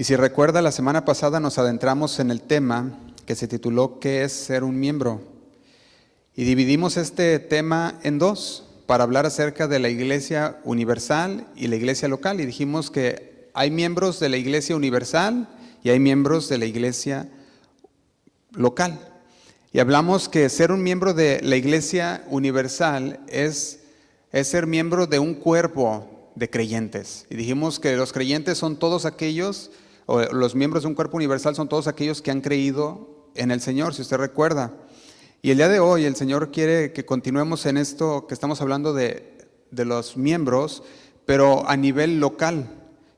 Y si recuerda, la semana pasada nos adentramos en el tema que se tituló ¿Qué es ser un miembro? Y dividimos este tema en dos para hablar acerca de la iglesia universal y la iglesia local. Y dijimos que hay miembros de la iglesia universal y hay miembros de la iglesia local. Y hablamos que ser un miembro de la iglesia universal es ser miembro de un cuerpo de creyentes. Y dijimos que los creyentes son todos aquellos, o los miembros de un cuerpo universal son todos aquellos que han creído en el Señor, si usted recuerda. Y el día de hoy el Señor quiere que continuemos en esto que estamos hablando de los miembros, pero a nivel local.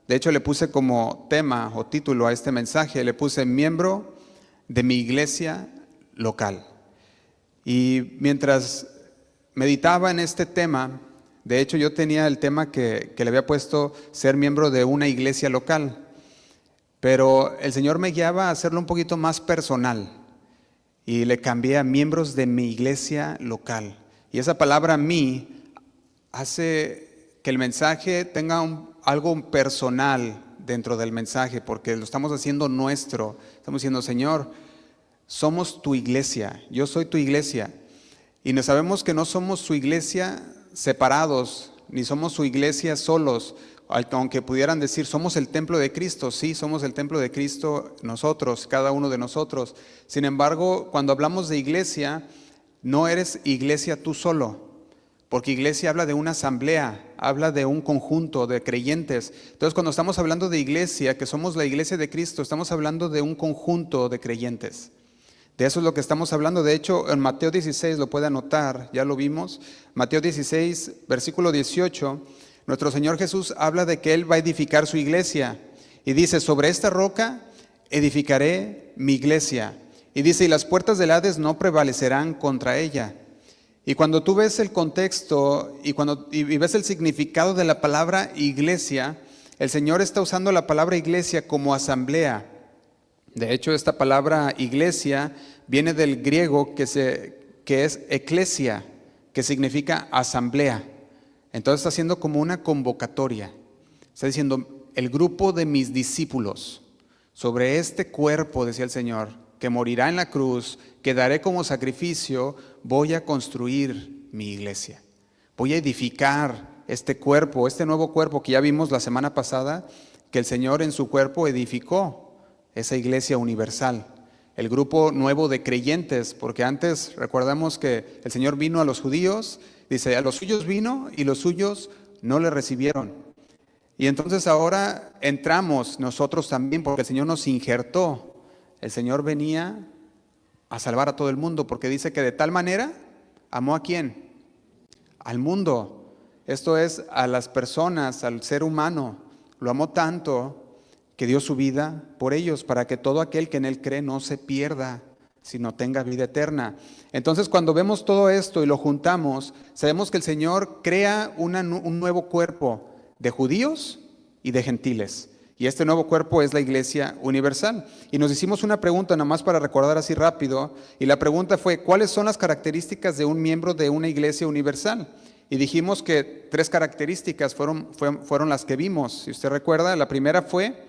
De hecho, le puse como tema o título a este mensaje, le puse miembro de mi iglesia local. Y mientras meditaba en este tema, de hecho yo tenía el tema que le había puesto ser miembro de una iglesia local, pero el Señor me guiaba a hacerlo un poquito más personal y le cambié a miembros de mi iglesia local. Y esa palabra "mí" hace que el mensaje tenga algo personal dentro del mensaje, porque lo estamos haciendo nuestro. Estamos diciendo: Señor, somos tu iglesia, yo soy tu iglesia. Y no sabemos que no somos su iglesia separados, ni somos su iglesia solos, aunque pudieran decir somos el templo de Cristo. Sí, somos el templo de Cristo nosotros, cada uno de nosotros. Sin embargo, cuando hablamos de iglesia, no eres iglesia tú solo, porque iglesia habla de una asamblea, habla de un conjunto de creyentes. Entonces, cuando estamos hablando de iglesia, que somos la iglesia de Cristo, estamos hablando de un conjunto de creyentes. De eso es lo que estamos hablando. De hecho, en Mateo 16, lo puede anotar, ya lo vimos. Mateo 16, versículo 18, nuestro Señor Jesús habla de que Él va a edificar su iglesia. Y dice: sobre esta roca edificaré mi iglesia. Y dice: y las puertas del Hades no prevalecerán contra ella. Y cuando tú ves el contexto y ves el significado de la palabra iglesia, el Señor está usando la palabra iglesia como asamblea. De hecho, esta palabra iglesia viene del griego que es eklesia, que significa asamblea. Entonces está haciendo como una convocatoria. Está diciendo: el grupo de mis discípulos, sobre este cuerpo, decía el Señor, que morirá en la cruz, que daré como sacrificio, voy a construir mi iglesia. Voy a edificar este cuerpo, este nuevo cuerpo que ya vimos la semana pasada, que el Señor en su cuerpo edificó. Esa iglesia universal, el grupo nuevo de creyentes, porque antes recordamos que el Señor vino a los judíos, dice: a los suyos vino y los suyos no le recibieron. Y entonces ahora entramos nosotros también, porque el Señor nos injertó. El Señor venía a salvar a todo el mundo, porque dice que de tal manera amó ¿a quién? Al mundo. Esto es, a las personas, al ser humano. Lo amó tanto que dio su vida por ellos, para que todo aquel que en Él cree no se pierda, sino tenga vida eterna. Entonces, cuando vemos todo esto y lo juntamos, sabemos que el Señor crea un nuevo cuerpo de judíos y de gentiles. Y este nuevo cuerpo es la iglesia universal. Y nos hicimos una pregunta, nada más para recordar así rápido, y la pregunta fue: ¿cuáles son las características de un miembro de una iglesia universal? Y dijimos que 3 características fueron las que vimos. Si usted recuerda, la primera fue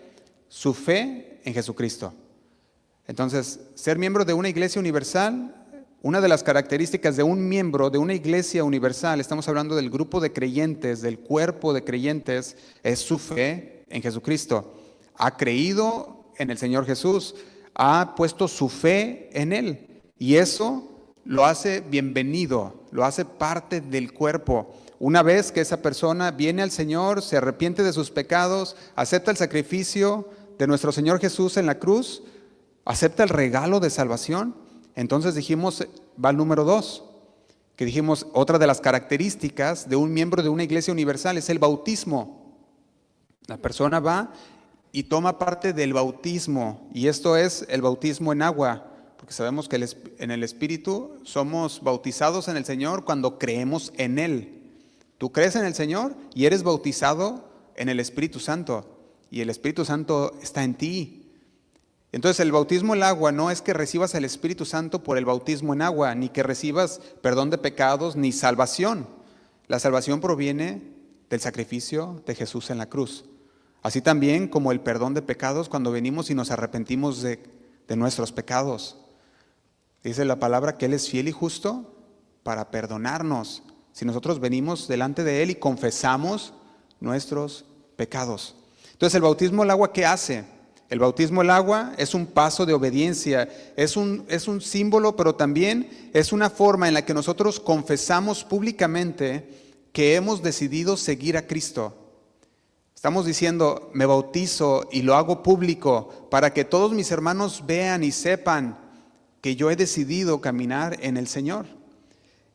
su fe en Jesucristo. Entonces, ser miembro de una iglesia universal, una de las características de un miembro de una iglesia universal, estamos hablando del grupo de creyentes, del cuerpo de creyentes, es su fe en Jesucristo. Ha creído en el Señor Jesús, ha puesto su fe en Él, y eso lo hace bienvenido, lo hace parte del cuerpo. Una vez que esa persona viene al Señor, se arrepiente de sus pecados, acepta el sacrificio de nuestro Señor Jesús en la cruz, acepta el regalo de salvación, entonces dijimos, va al número 2, que dijimos, otra de las características de un miembro de una iglesia universal es el bautismo. La persona va y toma parte del bautismo, y esto es el bautismo en agua, porque sabemos que en el Espíritu somos bautizados en el Señor cuando creemos en Él. Tú crees en el Señor y eres bautizado en el Espíritu Santo, y el Espíritu Santo está en ti. Entonces, el bautismo en agua no es que recibas el Espíritu Santo por el bautismo en agua, ni que recibas perdón de pecados, ni salvación. La salvación proviene del sacrificio de Jesús en la cruz. Así también como el perdón de pecados cuando venimos y nos arrepentimos de nuestros pecados. Dice la palabra que Él es fiel y justo para perdonarnos si nosotros venimos delante de Él y confesamos nuestros pecados. Entonces, el bautismo al agua, ¿qué hace? El bautismo al agua es un paso de obediencia, es un símbolo, pero también es una forma en la que nosotros confesamos públicamente que hemos decidido seguir a Cristo. Estamos diciendo, me bautizo y lo hago público para que todos mis hermanos vean y sepan que yo he decidido caminar en el Señor.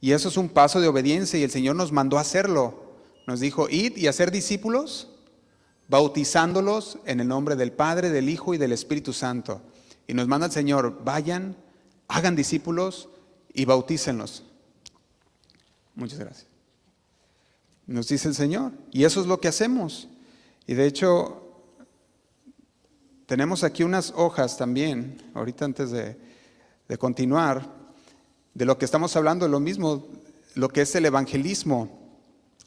Y eso es un paso de obediencia y el Señor nos mandó a hacerlo. Nos dijo, id y hacer discípulos, bautizándolos en el nombre del Padre, del Hijo y del Espíritu Santo. Y nos manda el Señor, vayan, hagan discípulos y bautícenlos. Muchas gracias. Nos dice el Señor, y eso es lo que hacemos. Y de hecho, tenemos aquí unas hojas también, ahorita antes de continuar, de lo que estamos hablando, lo mismo, lo que es el evangelismo.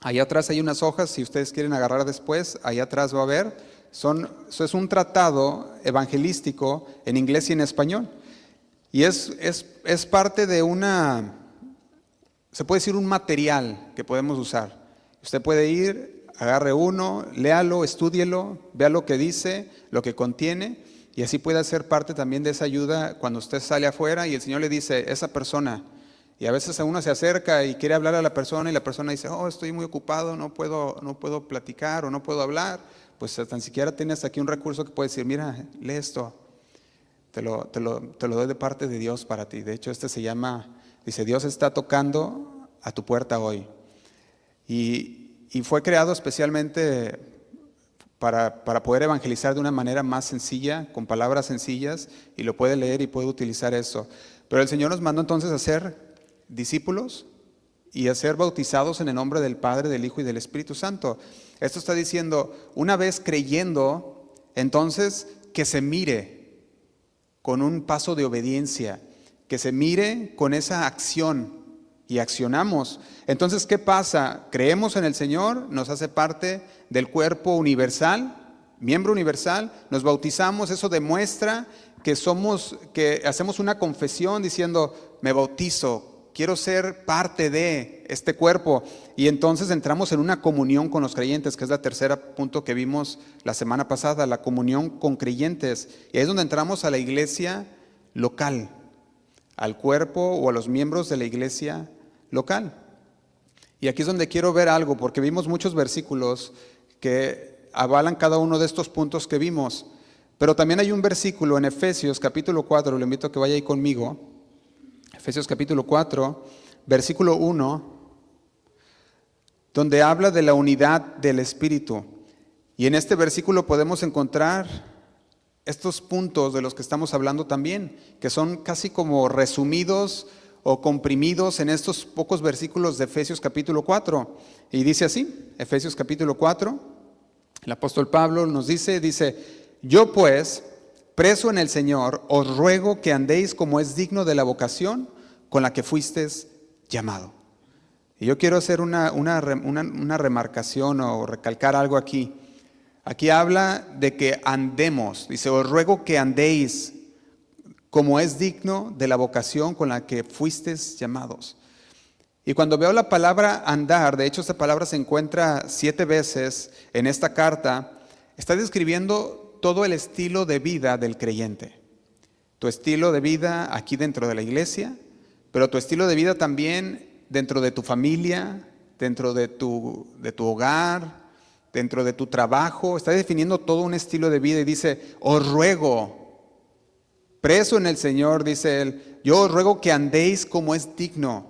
Allá atrás hay unas hojas, si ustedes quieren agarrar después, allá atrás va a haber, eso es un tratado evangelístico en inglés y en español. Y es parte de se puede decir un material que podemos usar. Usted puede ir, agarre uno, léalo, estúdielo, vea lo que dice, lo que contiene, y así puede ser parte también de esa ayuda cuando usted sale afuera y el Señor le dice, esa persona, y a veces uno se acerca y quiere hablar a la persona y la persona dice, estoy muy ocupado, no puedo platicar o no puedo hablar, pues tan siquiera tienes aquí un recurso que puede decir, mira, lee esto, te lo doy de parte de Dios para ti. De hecho, se llama, dice, Dios está tocando a tu puerta hoy. Y fue creado especialmente para poder evangelizar de una manera más sencilla, con palabras sencillas, y lo puede leer y puede utilizar eso. Pero el Señor nos mandó entonces a ser discípulos y a ser bautizados en el nombre del Padre, del Hijo y del Espíritu Santo. Esto está diciendo, una vez creyendo, entonces que se mire con un paso de obediencia, que se mire con esa acción y accionamos. Entonces, ¿qué pasa? Creemos en el Señor, nos hace parte del cuerpo universal, miembro universal, nos bautizamos, eso demuestra que hacemos una confesión diciendo, me bautizo, quiero ser parte de este cuerpo, y entonces entramos en una comunión con los creyentes, que es la tercera punto que vimos la semana pasada, la comunión con creyentes, y ahí es donde entramos a la iglesia local, al cuerpo o a los miembros de la iglesia local. Y aquí es donde quiero ver algo, porque vimos muchos versículos que avalan cada uno de estos puntos que vimos, pero también hay un versículo en Efesios capítulo 4, lo invito a que vaya ahí conmigo, Efesios capítulo 4, versículo 1, donde habla de la unidad del Espíritu. Y en este versículo podemos encontrar estos puntos de los que estamos hablando también, que son casi como resumidos o comprimidos en estos pocos versículos de Efesios capítulo 4. Y dice así, Efesios capítulo 4, el apóstol Pablo nos dice, yo pues, preso en el Señor, os ruego que andéis como es digno de la vocación con la que fuisteis llamado. Y yo quiero hacer una remarcación o recalcar algo aquí. Aquí habla de que andemos, dice, os ruego que andéis como es digno de la vocación con la que fuisteis llamados. Y cuando veo la palabra andar, de hecho esta palabra se encuentra 7 veces en esta carta, está describiendo todo el estilo de vida del creyente. Tu estilo de vida aquí dentro de la iglesia, pero tu estilo de vida también dentro de tu familia, dentro de tu hogar, dentro de tu trabajo. Está definiendo todo un estilo de vida y dice, os ruego, preso en el Señor, dice él, yo os ruego que andéis como es digno,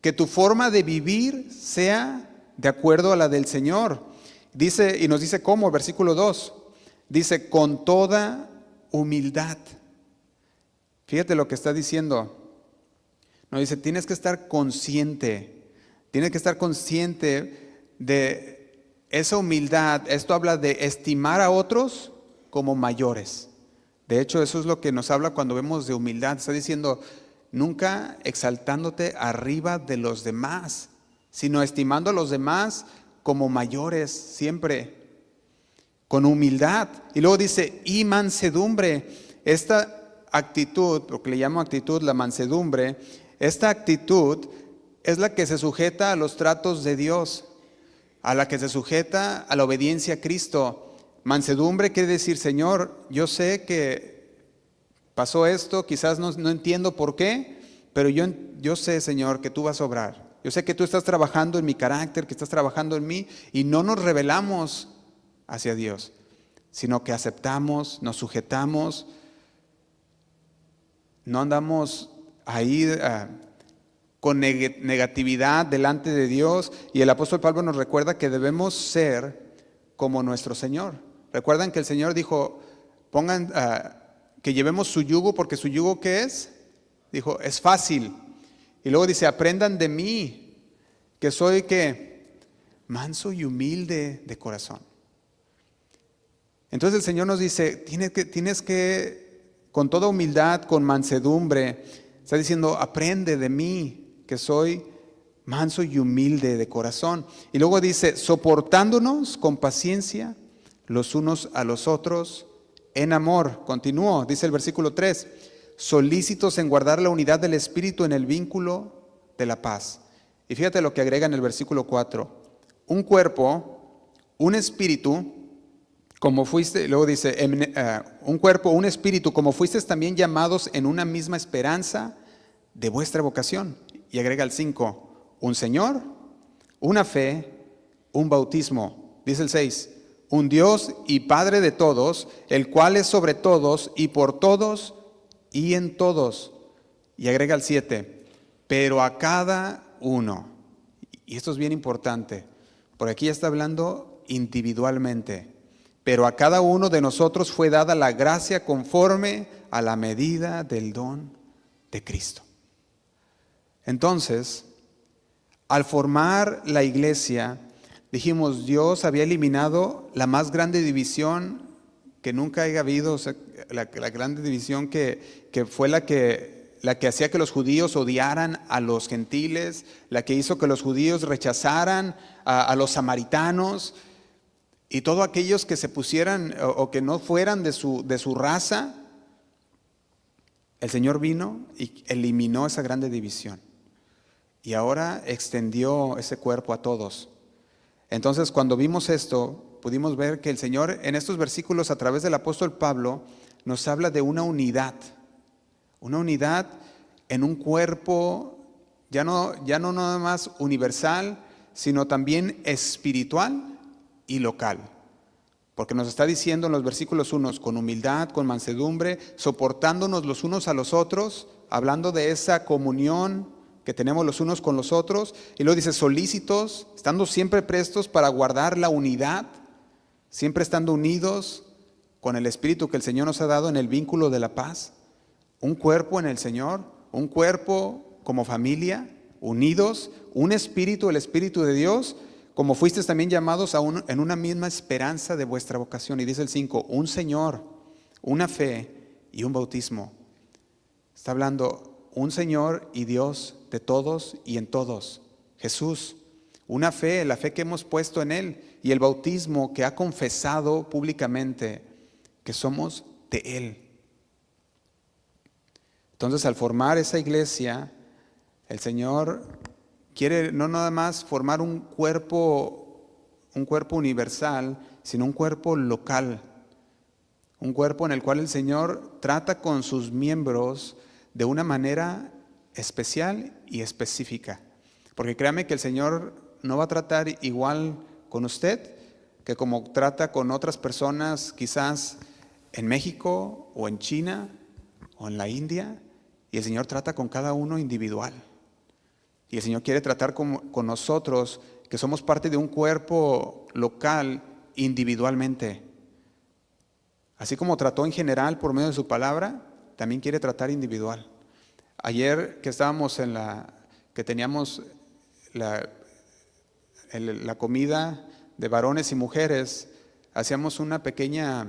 que tu forma de vivir sea de acuerdo a la del Señor. Dice, y nos dice cómo, versículo 2, dice, con toda humildad. Fíjate lo que está diciendo. Nos dice, tienes que estar consciente de esa humildad. Esto habla de estimar a otros como mayores. De hecho, eso es lo que nos habla cuando vemos de humildad. Está diciendo, nunca exaltándote arriba de los demás, sino estimando a los demás como mayores siempre. con humildad. Y luego dice, y mansedumbre. Esta actitud, lo que le llamo actitud, la mansedumbre, esta actitud es la que se sujeta a los tratos de Dios, a la que se sujeta a la obediencia a Cristo. Mansedumbre quiere decir, Señor, yo sé que pasó esto, quizás no entiendo por qué, pero yo sé, Señor, que tú vas a obrar. Yo sé que tú estás trabajando en mi carácter, que estás trabajando en mí, y no nos rebelamos hacia Dios, sino que aceptamos, nos sujetamos, no andamos ahí con negatividad delante de Dios. Y el apóstol Pablo nos recuerda que debemos ser como nuestro Señor. Recuerdan que el Señor dijo, que llevemos su yugo, porque su yugo, ¿qué es? Dijo, es fácil. Y luego dice, aprendan de mí, que soy, ¿qué? Manso y humilde de corazón. Entonces el Señor nos dice, tienes que, con toda humildad, con mansedumbre, está diciendo, aprende de mí, que soy manso y humilde de corazón. Y luego dice, soportándonos con paciencia los unos a los otros en amor. Continúo, dice el versículo 3, solícitos en guardar la unidad del Espíritu en el vínculo de la paz. Y fíjate lo que agrega en el versículo 4, un cuerpo, un espíritu, como fuiste, luego dice, un cuerpo, un espíritu, como fuisteis también llamados en una misma esperanza de vuestra vocación. Y agrega el 5, un Señor, una fe, un bautismo. Dice el 6, un Dios y Padre de todos, el cual es sobre todos y por todos y en todos. Y agrega el 7, pero a cada uno. Y esto es bien importante, porque aquí ya está hablando individualmente. Pero a cada uno de nosotros fue dada la gracia conforme a la medida del don de Cristo. Entonces, al formar la iglesia, dijimos, Dios había eliminado la más grande división que nunca haya habido, o sea, la grande división que fue la que hacía que los judíos odiaran a los gentiles, la que hizo que los judíos rechazaran a los samaritanos, y todos aquellos que se pusieran o que no fueran de su raza. El Señor vino y eliminó esa grande división. Y ahora extendió ese cuerpo a todos. Entonces, cuando vimos esto, pudimos ver que el Señor en estos versículos, a través del apóstol Pablo, nos habla de una unidad en un cuerpo, ya no nada más universal, sino también espiritual y local, porque nos está diciendo en los versículos unos, con humildad, con mansedumbre, soportándonos los unos a los otros, hablando de esa comunión que tenemos los unos con los otros, y luego dice solícitos, estando siempre prestos para guardar la unidad, siempre estando unidos con el Espíritu que el Señor nos ha dado en el vínculo de la paz, un cuerpo en el Señor, un cuerpo como familia, unidos, un espíritu, el Espíritu de Dios, como fuisteis también llamados en una misma esperanza de vuestra vocación. Y dice el 5, un Señor, una fe y un bautismo. Está hablando un Señor y Dios de todos y en todos. Jesús, una fe, la fe que hemos puesto en Él, y el bautismo que ha confesado públicamente que somos de Él. Entonces, al formar esa iglesia, el Señor quiere no nada más formar un cuerpo universal, sino un cuerpo local. Un cuerpo en el cual el Señor trata con sus miembros de una manera especial y específica. Porque créame que el Señor no va a tratar igual con usted que como trata con otras personas, quizás en México o en China o en la India. Y el Señor trata con cada uno individual. Y el Señor quiere tratar con nosotros, que somos parte de un cuerpo local, individualmente. Así como trató en general por medio de su palabra, también quiere tratar individual. Ayer que estábamos que teníamos la comida de varones y mujeres, hacíamos una pequeña,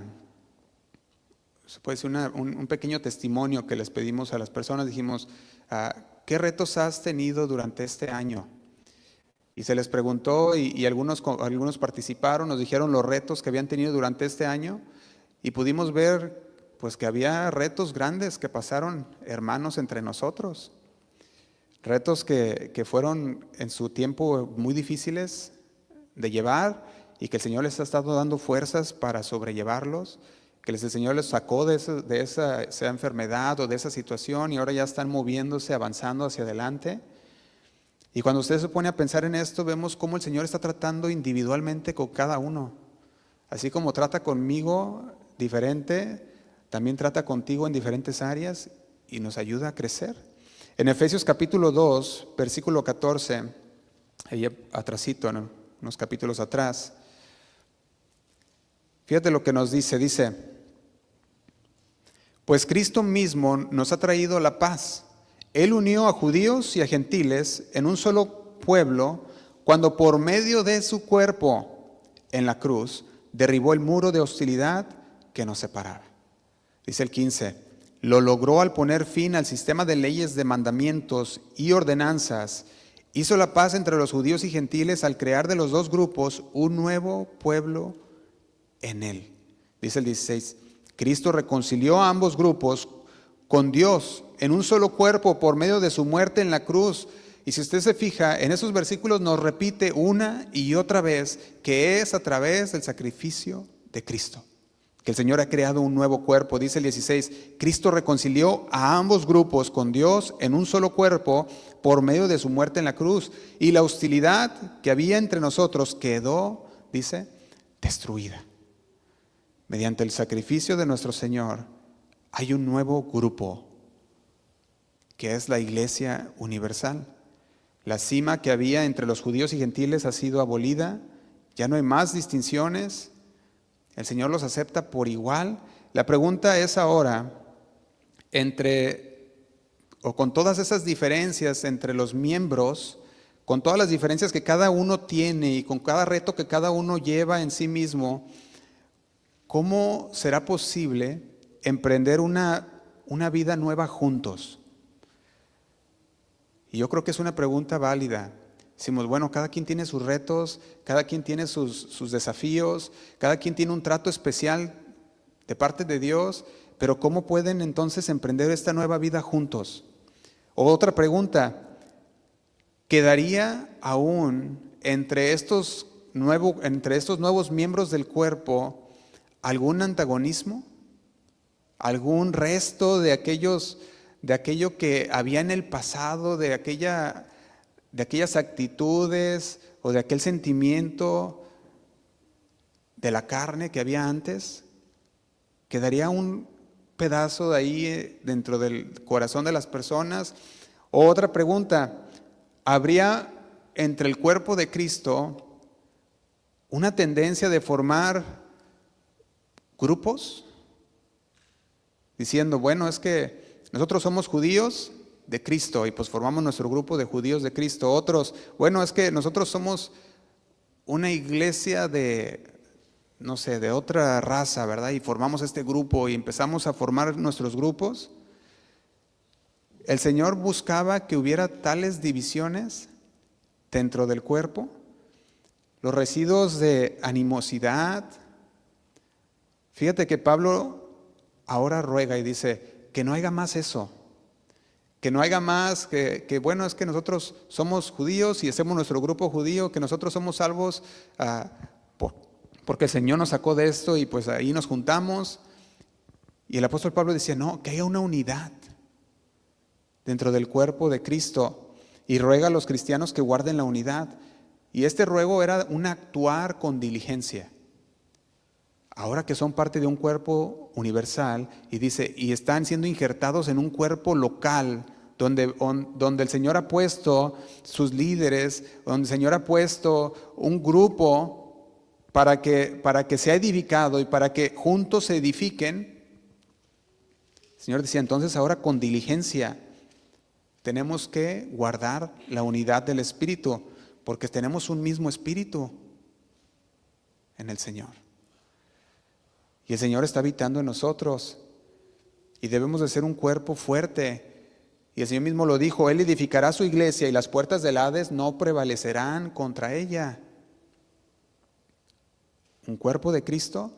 se puede decir un pequeño testimonio que les pedimos a las personas. Dijimos, ¿qué retos has tenido durante este año? Y se les preguntó y algunos participaron, nos dijeron los retos que habían tenido durante este año y pudimos ver pues que había retos grandes que pasaron hermanos entre nosotros. Retos que fueron en su tiempo muy difíciles de llevar y que el Señor les ha estado dando fuerzas para sobrellevarlos, que el Señor les sacó de esa enfermedad o de esa situación y ahora ya están moviéndose, avanzando hacia adelante. Y cuando usted se pone a pensar en esto, vemos cómo el Señor está tratando individualmente con cada uno. Así como trata conmigo diferente, también trata contigo en diferentes áreas y nos ayuda a crecer. En Efesios capítulo 2, versículo 14, ahí atrasito, ¿no? Unos capítulos atrás, fíjate lo que nos dice, pues Cristo mismo nos ha traído la paz. Él unió a judíos y a gentiles en un solo pueblo cuando por medio de su cuerpo en la cruz derribó el muro de hostilidad que nos separaba. Dice el 15, lo logró al poner fin al sistema de leyes, de mandamientos y ordenanzas. Hizo la paz entre los judíos y gentiles al crear de los dos grupos un nuevo pueblo en él. Dice el 16, Cristo reconcilió a ambos grupos con Dios en un solo cuerpo por medio de su muerte en la cruz. Y si usted se fija, en esos versículos nos repite una y otra vez que es a través del sacrificio de Cristo que el Señor ha creado un nuevo cuerpo. Dice el 16, Cristo reconcilió a ambos grupos con Dios en un solo cuerpo por medio de su muerte en la cruz. Y la hostilidad que había entre nosotros quedó, dice, destruida. Mediante el sacrificio de nuestro Señor hay un nuevo grupo que es la Iglesia Universal. La cima que había entre los judíos y gentiles ha sido abolida, ya no hay más distinciones, el Señor los acepta por igual. La pregunta es ahora, con todas esas diferencias entre los miembros, con todas las diferencias que cada uno tiene y con cada reto que cada uno lleva en sí mismo, ¿cómo será posible emprender una vida nueva juntos? Y yo creo que es una pregunta válida. Decimos, bueno, cada quien tiene sus retos, cada quien tiene sus desafíos, cada quien tiene un trato especial de parte de Dios, pero ¿cómo pueden entonces emprender esta nueva vida juntos? O otra pregunta, ¿quedaría aún entre estos nuevos miembros del cuerpo algún antagonismo? ¿Algún resto de aquello que había en el pasado, de aquellas actitudes o de aquel sentimiento de la carne que había antes? ¿Quedaría un pedazo de ahí dentro del corazón de las personas? O otra pregunta, ¿habría entre el cuerpo de Cristo una tendencia de formar grupos? Diciendo, bueno, es que nosotros somos judíos de Cristo y pues formamos nuestro grupo de judíos de Cristo. Otros, bueno, es que nosotros somos una iglesia de otra raza, ¿verdad? Y formamos este grupo y empezamos a formar nuestros grupos. El Señor buscaba que hubiera tales divisiones dentro del cuerpo, los residuos de animosidad. Fíjate que Pablo ahora ruega y dice que no haya más eso. Que no haya más, que bueno, es que nosotros somos judíos y hacemos nuestro grupo judío, que nosotros somos salvos porque el Señor nos sacó de esto y pues ahí nos juntamos. Y el apóstol Pablo decía, no, que haya una unidad dentro del cuerpo de Cristo y ruega a los cristianos que guarden la unidad. Y este ruego era un actuar con diligencia. Ahora que son parte de un cuerpo universal, y dice, y están siendo injertados en un cuerpo local, donde el Señor ha puesto sus líderes, donde el Señor ha puesto un grupo para que sea edificado y para que juntos se edifiquen. El Señor decía, entonces ahora con diligencia tenemos que guardar la unidad del Espíritu, porque tenemos un mismo Espíritu en el Señor. Y el Señor está habitando en nosotros y debemos de ser un cuerpo fuerte Y el Señor mismo lo dijo, Él edificará su iglesia y las puertas del Hades no prevalecerán contra ella. Un cuerpo de Cristo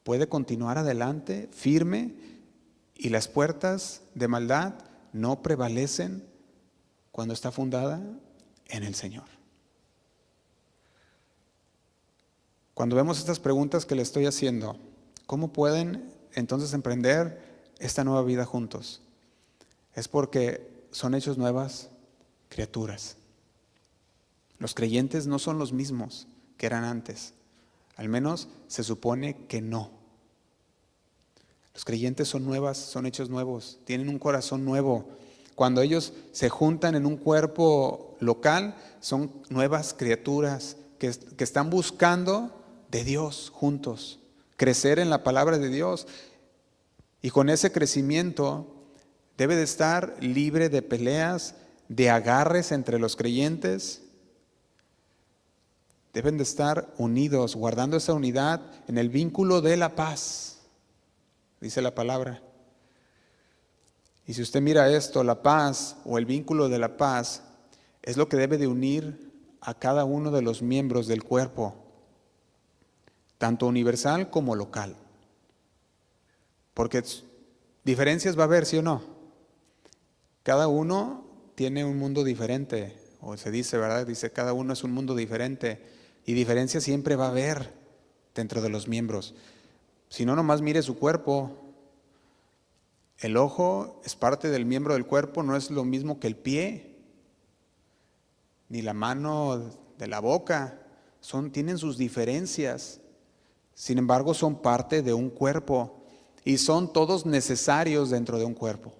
puede continuar adelante firme y las puertas de maldad no prevalecen cuando está fundada en el Señor. Cuando vemos estas preguntas que le estoy haciendo, ¿cómo pueden entonces emprender esta nueva vida juntos? Es porque son hechos nuevas criaturas. Los creyentes no son los mismos que eran antes. Al menos se supone que no. Los creyentes son hechos nuevos, tienen un corazón nuevo. Cuando ellos se juntan en un cuerpo local, son nuevas criaturas que están buscando de Dios juntos, crecer en la palabra de Dios. Y con ese crecimiento debe de estar libre de peleas, de agarres entre los creyentes. Deben de estar unidos, guardando esa unidad en el vínculo de la paz, dice la palabra. Y si usted mira esto, la paz o el vínculo de la paz es lo que debe de unir a cada uno de los miembros del cuerpo, tanto universal como local. Porque diferencias va a haber, ¿sí o no? Cada uno tiene un mundo diferente, o se dice, ¿verdad? Dice, cada uno es un mundo diferente. Y diferencias siempre va a haber dentro de los miembros. Si no, nomás mire su cuerpo. El ojo es parte del miembro del cuerpo, no es lo mismo que el pie, ni la mano de la boca. Tienen sus diferencias. Sin embargo, son parte de un cuerpo y son todos necesarios dentro de un cuerpo.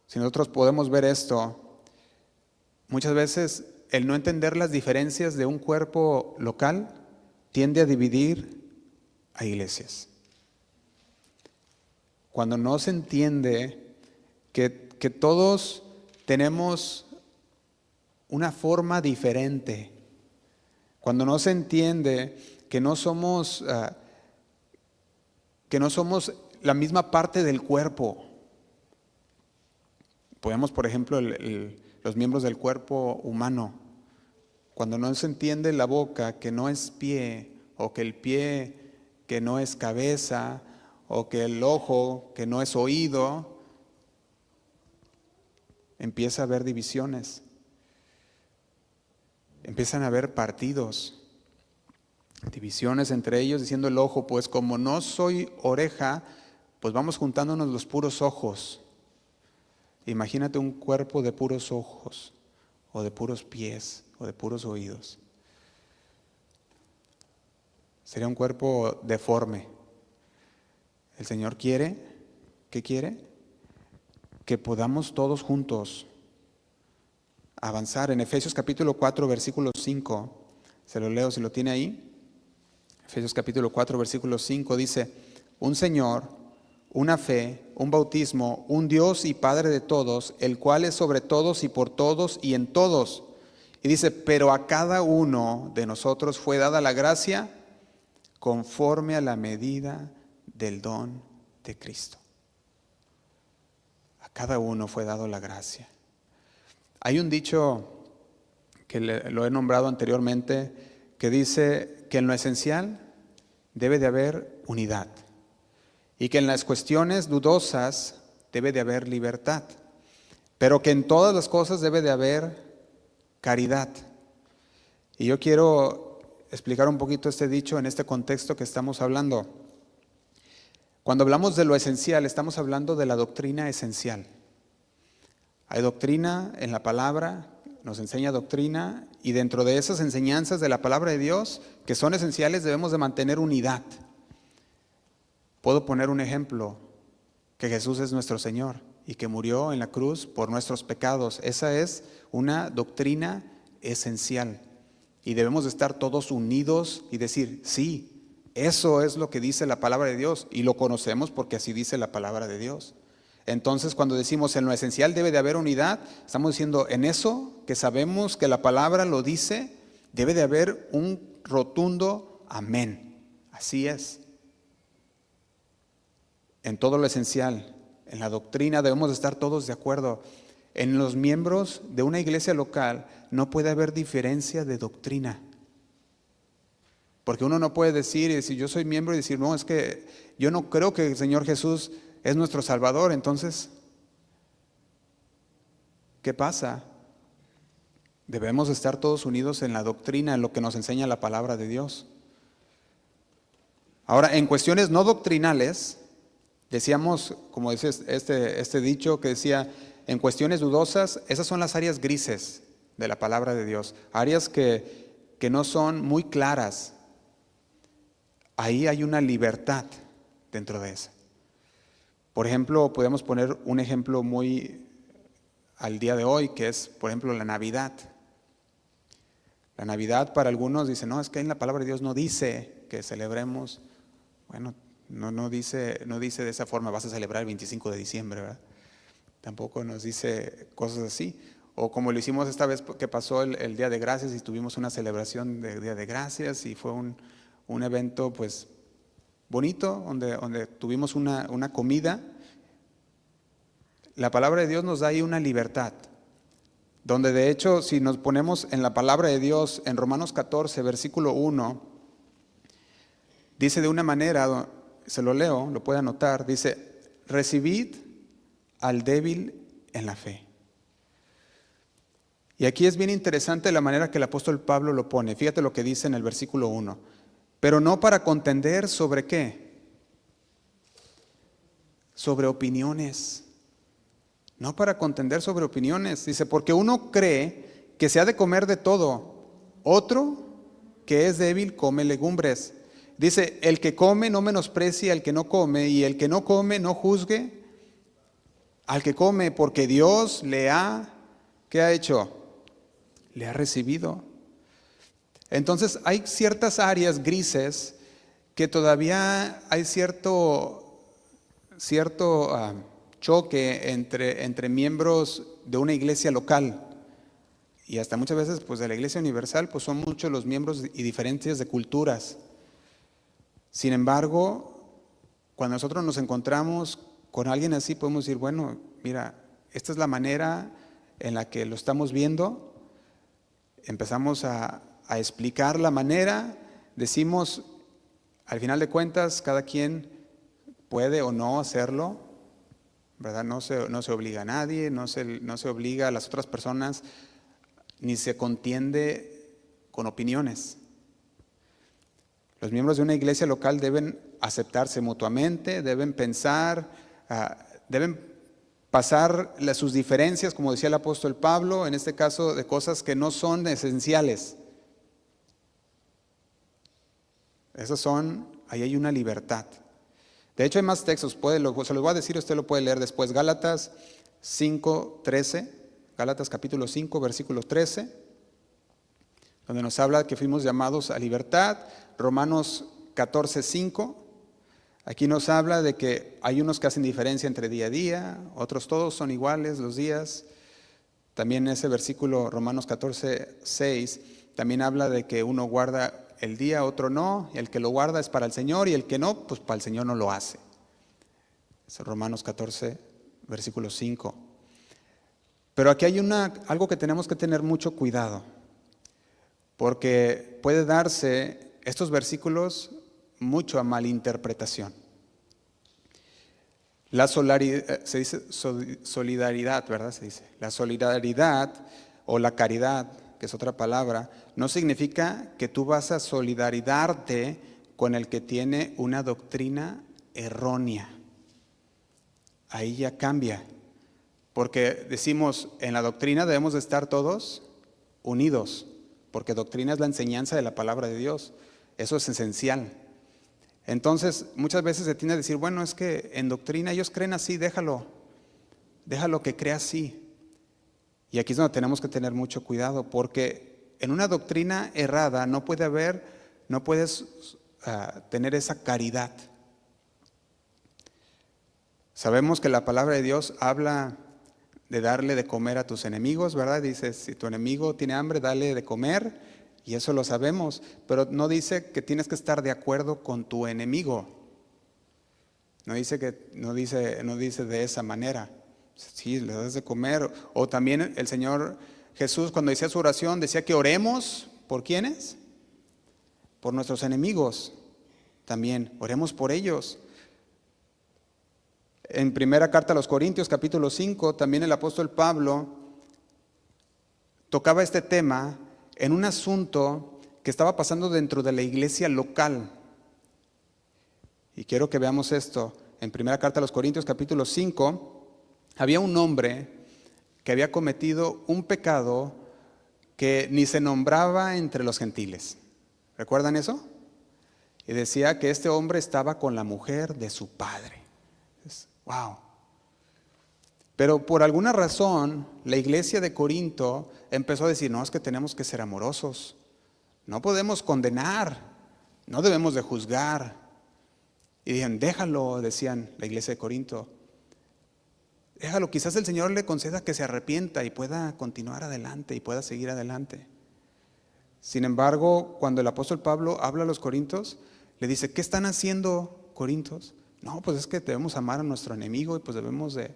Si nosotros podemos ver esto, muchas veces el no entender las diferencias de un cuerpo local tiende a dividir a iglesias. Cuando no se entiende que todos tenemos una forma diferente, cuando no se entiende que no somos la misma parte del cuerpo. Podemos, por ejemplo, los miembros del cuerpo humano, cuando no se entiende la boca que no es pie, o que el pie que no es cabeza, o que el ojo que no es oído, empieza a haber divisiones, empiezan a haber partidos, divisiones entre ellos, diciendo el ojo, pues como no soy oreja, pues vamos juntándonos los puros ojos. Imagínate un cuerpo de puros ojos, o de puros pies, o de puros oídos. Sería un cuerpo deforme. El Señor quiere, ¿qué quiere? Que podamos todos juntos avanzar. En Efesios capítulo 4, versículo 5, se lo leo si lo tiene ahí. Efesios capítulo 4, versículo 5 dice, un Señor, una fe, un bautismo, un Dios y Padre de todos, el cual es sobre todos y por todos y en todos. Y dice, pero a cada uno de nosotros fue dada la gracia conforme a la medida del don de Cristo. A cada uno fue dado la gracia. Hay un dicho que lo he nombrado anteriormente que dice que en lo esencial debe de haber unidad y que en las cuestiones dudosas debe de haber libertad, pero que en todas las cosas debe de haber caridad. Y yo quiero explicar un poquito este dicho en este contexto que estamos hablando. Cuando hablamos de lo esencial, estamos hablando de la doctrina esencial. Hay doctrina en la palabra, nos enseña doctrina, y dentro de esas enseñanzas de la palabra de Dios, que son esenciales, debemos de mantener unidad. Puedo poner un ejemplo, que Jesús es nuestro Señor y que murió en la cruz por nuestros pecados. Esa es una doctrina esencial y debemos de estar todos unidos y decir, sí, eso es lo que dice la palabra de Dios y lo conocemos porque así dice la palabra de Dios. Entonces, cuando decimos en lo esencial debe de haber unidad, estamos diciendo en eso que sabemos que la palabra lo dice, debe de haber un rotundo amén. Así es. En todo lo esencial, en la doctrina debemos de estar todos de acuerdo. En los miembros de una iglesia local no puede haber diferencia de doctrina. Porque uno no puede decir, si yo soy miembro y decir, no, es que yo no creo que el Señor Jesús es nuestro Salvador. Entonces, ¿qué pasa? Debemos estar todos unidos en la doctrina, en lo que nos enseña la palabra de Dios. Ahora, en cuestiones no doctrinales, decíamos, como decía este dicho que decía, en cuestiones dudosas, esas son las áreas grises de la palabra de Dios, áreas que no son muy claras. Ahí hay una libertad dentro de esa. Por ejemplo, podemos poner un ejemplo muy al día de hoy, que es, por ejemplo, la Navidad. La Navidad para algunos dicen, no, es que en la palabra de Dios no dice que celebremos. Bueno, no dice de esa forma, vas a celebrar el 25 de diciembre, ¿verdad? Tampoco nos dice cosas así. O como lo hicimos esta vez que pasó el Día de Gracias y tuvimos una celebración de Día de Gracias y fue un evento pues bonito, donde tuvimos una comida. La palabra de Dios nos da ahí una libertad, donde de hecho si nos ponemos en la palabra de Dios, en Romanos 14, versículo 1, dice de una manera, se lo leo, lo puede anotar, dice, recibid al débil en la fe. Y aquí es bien interesante la manera que el apóstol Pablo lo pone. Fíjate lo que dice en el versículo 1. Pero no para contender sobre qué. Sobre opiniones. No para contender sobre opiniones. Dice, porque uno cree que se ha de comer de todo. Otro que es débil come legumbres. Dice, el que come no menosprecie al que no come, y el que no come no juzgue al que come, porque Dios ¿qué ha hecho? Le ha recibido. Entonces hay ciertas áreas grises que todavía hay cierto choque entre miembros de una iglesia local. Y hasta muchas veces pues de la iglesia universal pues son muchos los miembros y diferencias de culturas. Sin embargo, cuando nosotros nos encontramos con alguien así podemos decir, bueno, mira, esta es la manera en la que lo estamos viendo. Empezamos a explicar la manera, decimos, al final de cuentas, cada quien puede o no hacerlo, ¿verdad? No se obliga a nadie, no se obliga a las otras personas, ni se contiende con opiniones. Los miembros de una iglesia local deben aceptarse mutuamente, deben pensar, deben pasar sus diferencias, como decía el apóstol Pablo, en este caso de cosas que no son esenciales. Ahí hay una libertad. De hecho hay más textos, se los voy a decir, usted lo puede leer después. Gálatas 5:13, Gálatas capítulo 5, versículo 13, donde nos habla que fuimos llamados a libertad. Romanos 14:5. Aquí nos habla de que hay unos que hacen diferencia entre día a día, otros todos son iguales los días. También ese versículo, Romanos 14:6, también habla de que uno guarda el día, otro no, y el que lo guarda es para el Señor, y el que no, pues para el Señor no lo hace. Es Romanos 14, versículo 5. Pero aquí hay algo que tenemos que tener mucho cuidado, porque puede darse estos versículos mucho a malinterpretación. Se dice solidaridad, ¿verdad? Se dice. La solidaridad o la caridad, que es otra palabra, no significa que tú vas a solidarizarte con el que tiene una doctrina errónea. Ahí ya cambia, porque decimos, en la doctrina debemos de estar todos unidos, porque doctrina es la enseñanza de la palabra de Dios. Eso es esencial. Entonces, muchas veces se tiende a decir, bueno, es que en doctrina ellos creen así, déjalo que crea así. Y aquí es donde tenemos que tener mucho cuidado, porque en una doctrina errada no puedes tener esa caridad. Sabemos que la palabra de Dios habla de darle de comer a tus enemigos, ¿verdad? Dice, si tu enemigo tiene hambre, dale de comer. Y eso lo sabemos, pero no dice que tienes que estar de acuerdo con tu enemigo. No dice de esa manera. Sí, le das de comer. O también el Señor Jesús, cuando decía su oración, decía que oremos, ¿por quiénes? Por nuestros enemigos. También oremos por ellos. En primera carta a los Corintios, capítulo 5, también el apóstol Pablo tocaba este tema en un asunto que estaba pasando dentro de la iglesia local. Y quiero que veamos esto. En primera carta a los Corintios, capítulo 5, había un hombre que había cometido un pecado que ni se nombraba entre los gentiles. ¿Recuerdan eso? Y decía que este hombre estaba con la mujer de su padre. Wow. Pero por alguna razón, la iglesia de Corinto empezó a decir, no, es que tenemos que ser amorosos. No podemos condenar, no debemos de juzgar. Y dijeron, déjalo, decían la iglesia de Corinto. Déjalo, quizás el Señor le conceda que se arrepienta y pueda continuar adelante y pueda seguir adelante. Sin embargo, cuando el apóstol Pablo habla a los corintios, le dice, ¿qué están haciendo, corintios? No, pues es que debemos amar a nuestro enemigo y pues debemos de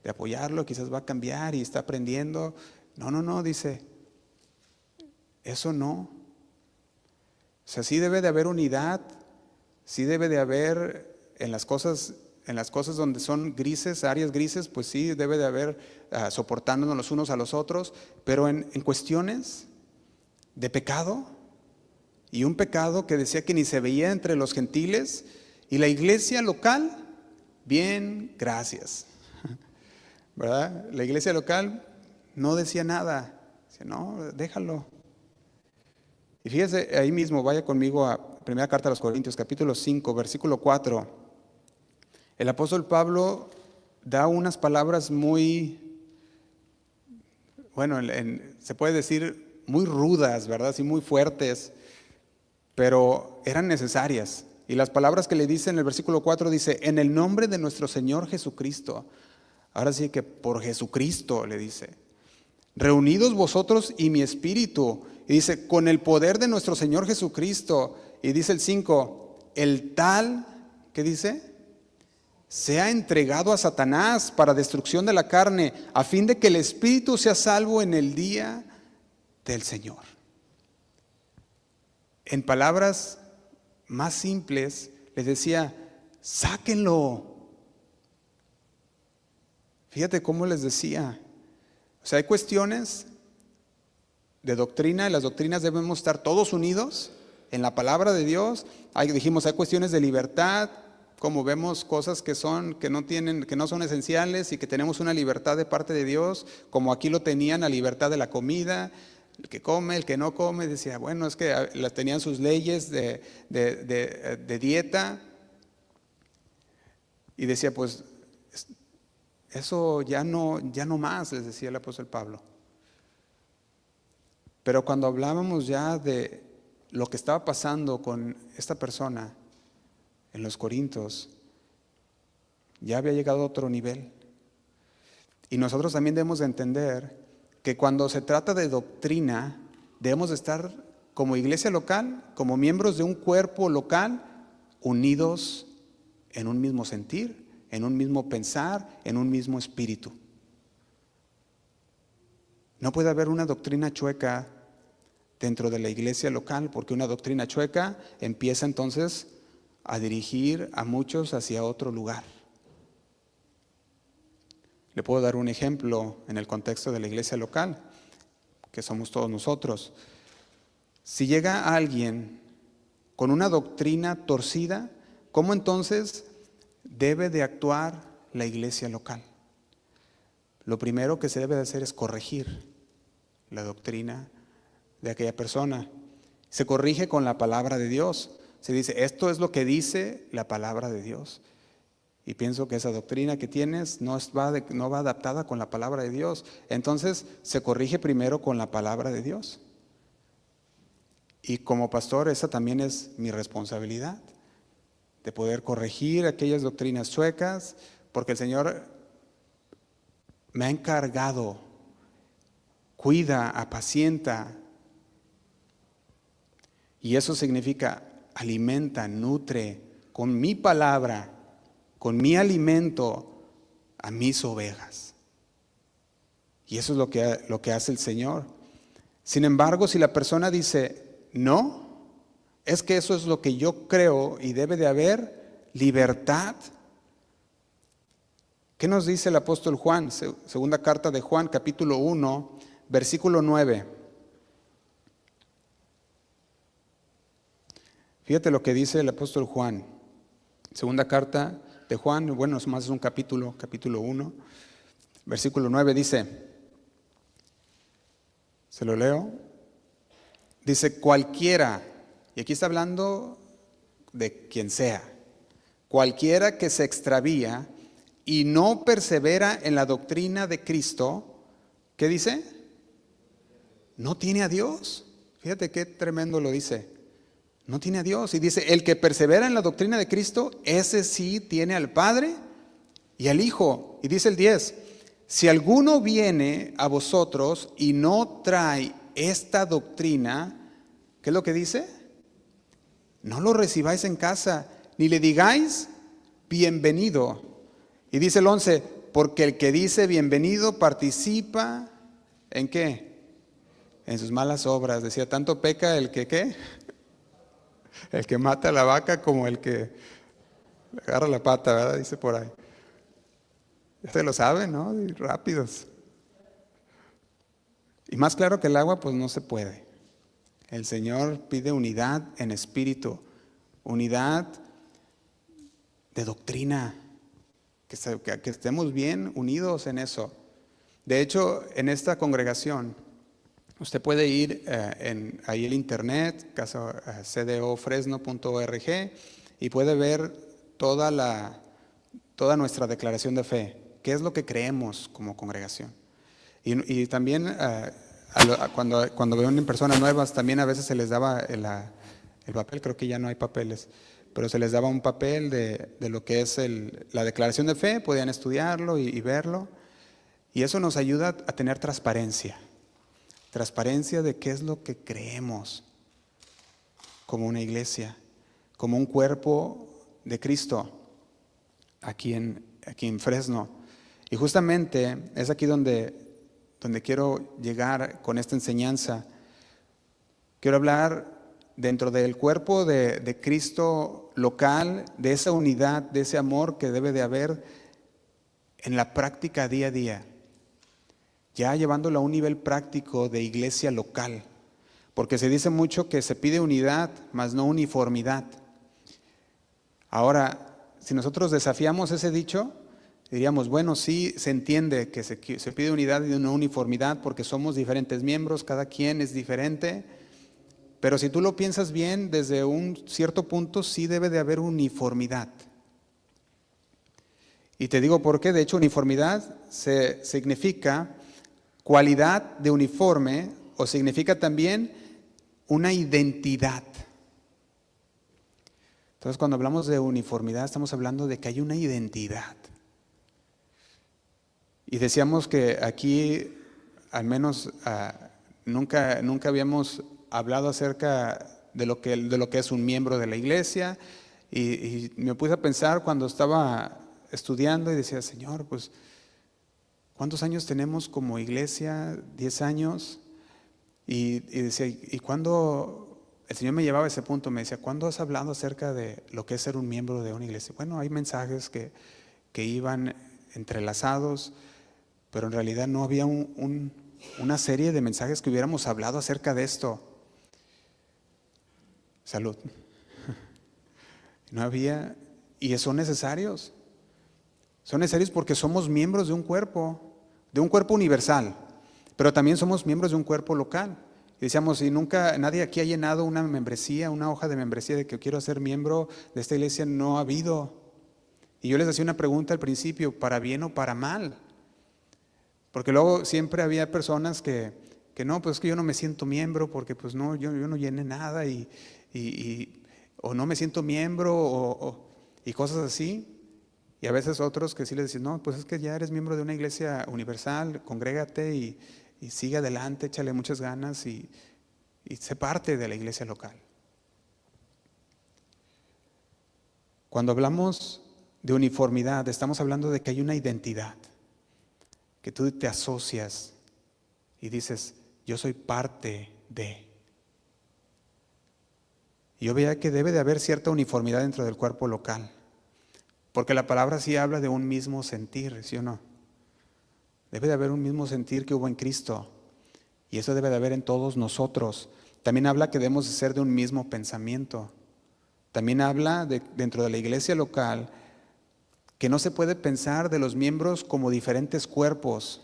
apoyarlo, quizás va a cambiar y está aprendiendo. No, dice, eso no. O sea, sí debe de haber unidad, sí debe de haber en las cosas donde son grises, áreas grises, pues sí debe de haber soportándonos los unos a los otros, pero en cuestiones de pecado, y un pecado que decía que ni se veía entre los gentiles, y la iglesia local, bien, gracias, ¿verdad? La iglesia local no decía nada, decía, no, déjalo. Y fíjese, ahí mismo, vaya conmigo a primera carta a los Corintios, capítulo 5, versículo 4. El apóstol Pablo da unas palabras muy, bueno, se puede decir muy rudas, ¿verdad? Sí, muy fuertes, pero eran necesarias. Y las palabras que le dice en el versículo 4 dice, en el nombre de nuestro Señor Jesucristo. Ahora sí que por Jesucristo le dice, reunidos vosotros y mi espíritu. Y dice, con el poder de nuestro Señor Jesucristo. Y dice el 5, el tal, ¿qué dice? Sea entregado a Satanás para destrucción de la carne, a fin de que el espíritu sea salvo en el día del Señor. En palabras más simples, les decía, sáquenlo. Fíjate cómo les decía. O sea, hay cuestiones de doctrina, y las doctrinas debemos estar todos unidos en la palabra de Dios. Dijimos, hay cuestiones de libertad, como vemos cosas que no son esenciales y que tenemos una libertad de parte de Dios, como aquí lo tenían, la libertad de la comida. El que come, el que no come, decía, bueno, es que tenían sus leyes de dieta. Y decía, pues, eso ya no más, les decía el apóstol Pablo. Pero cuando hablábamos ya de lo que estaba pasando con esta persona en los Corintios, ya había llegado a otro nivel. Y nosotros también debemos de entender que cuando se trata de doctrina, debemos de estar como iglesia local, como miembros de un cuerpo local, unidos en un mismo sentir, en un mismo pensar, en un mismo espíritu. No puede haber una doctrina chueca dentro de la iglesia local, porque una doctrina chueca empieza entonces a dirigir a muchos hacia otro lugar. Le puedo dar un ejemplo en el contexto de la iglesia local, que somos todos nosotros. Si llega alguien con una doctrina torcida, ¿cómo entonces debe de actuar la iglesia local? Lo primero que se debe de hacer es corregir la doctrina de aquella persona. Se corrige con la palabra de Dios. Se dice, esto es lo que dice la palabra de Dios. Y pienso que esa doctrina que tienes no va adaptada con la palabra de Dios. Entonces se corrige primero con la palabra de Dios. Y como pastor, esa también es mi responsabilidad, de poder corregir aquellas doctrinas chuecas, porque el Señor me ha encargado, cuida, apacienta. Y eso significa alimenta, nutre con mi palabra. con mi alimento a mis ovejas. Y eso es lo que hace el Señor. Sin embargo, si la persona dice, no, es que eso es lo que yo creo y debe de haber libertad. ¿Qué nos dice el apóstol Juan? Segunda carta de Juan, capítulo 1, versículo 9. Fíjate lo que dice el apóstol Juan. Segunda carta de Juan, bueno, es más un capítulo 1, versículo 9 dice, se lo leo, dice cualquiera, y aquí está hablando de quien sea, cualquiera que se extravía y no persevera en la doctrina de Cristo, ¿qué dice? No tiene a Dios. Fíjate qué tremendo lo dice. No tiene a Dios. Y dice, el que persevera en la doctrina de Cristo, ese sí tiene al Padre y al Hijo. Y dice el 10, si alguno viene a vosotros y no trae esta doctrina, ¿qué es lo que dice? No lo recibáis en casa, ni le digáis bienvenido. Y dice el 11, porque el que dice bienvenido participa, ¿en qué? En sus malas obras. Decía, tanto peca el que, ¿qué? El que mata a la vaca como el que agarra la pata, ¿verdad? Dice por ahí. Ustedes lo saben, ¿no? Y rápidos. Y más claro que el agua, pues no se puede. El Señor pide unidad en espíritu, unidad de doctrina, que estemos bien unidos en eso. De hecho, en esta congregación, usted puede ir ahí el internet, cdofresno.org, y puede ver toda nuestra declaración de fe, qué es lo que creemos como congregación. Y también cuando ven personas nuevas, también a veces se les daba el papel, creo que ya no hay papeles, pero se les daba un papel de lo que es la declaración de fe, podían estudiarlo y verlo, y eso nos ayuda a tener transparencia de qué es lo que creemos como una iglesia, como un cuerpo de Cristo aquí en Fresno. Y justamente es aquí donde quiero llegar con esta enseñanza. Quiero hablar dentro del cuerpo de Cristo local, de esa unidad, de ese amor que debe de haber en la práctica día a día, ya llevándolo a un nivel práctico de iglesia local, porque se dice mucho que se pide unidad, mas no uniformidad. Ahora, si nosotros desafiamos ese dicho, diríamos, bueno, sí se entiende que se pide unidad y no uniformidad porque somos diferentes miembros, cada quien es diferente, pero si tú lo piensas bien, desde un cierto punto sí debe de haber uniformidad. Y te digo por qué. De hecho, uniformidad significa cualidad de uniforme, o significa también una identidad. Entonces, cuando hablamos de uniformidad, estamos hablando de que hay una identidad. Y decíamos que aquí, al menos, nunca habíamos hablado acerca de lo que es un miembro de la iglesia, y me puse a pensar cuando estaba estudiando y decía, Señor, pues, ¿cuántos años tenemos como iglesia? 10 años. Y decía, ¿y cuándo? El Señor me llevaba a ese punto, me decía, ¿cuándo has hablado acerca de lo que es ser un miembro de una iglesia? Bueno, hay mensajes que iban entrelazados, pero en realidad no había una serie de mensajes que hubiéramos hablado acerca de esto. Salud. No había, y son necesarios. Son necesarios porque somos miembros de un cuerpo universal, pero también somos miembros de un cuerpo local. Y decíamos, y nunca, nadie aquí ha llenado una membresía, una hoja de membresía de que quiero ser miembro de esta iglesia, no ha habido. Y yo les hacía una pregunta al principio, ¿para bien o para mal? Porque luego siempre había personas que no, pues es que yo no me siento miembro porque pues no, yo no llené nada o no me siento miembro y cosas así. Y a veces otros que sí les dicen, no, pues es que ya eres miembro de una iglesia universal, congrégate y sigue adelante, échale muchas ganas y sé parte de la iglesia local. Cuando hablamos de uniformidad, estamos hablando de que hay una identidad, que tú te asocias y dices, yo soy parte de. Yo veía que debe de haber cierta uniformidad dentro del cuerpo local, porque la palabra sí habla de un mismo sentir, ¿sí o no? Debe de haber un mismo sentir que hubo en Cristo, y eso debe de haber en todos nosotros. También habla que debemos de ser de un mismo pensamiento. También habla dentro de la iglesia local que no se puede pensar de los miembros como diferentes cuerpos,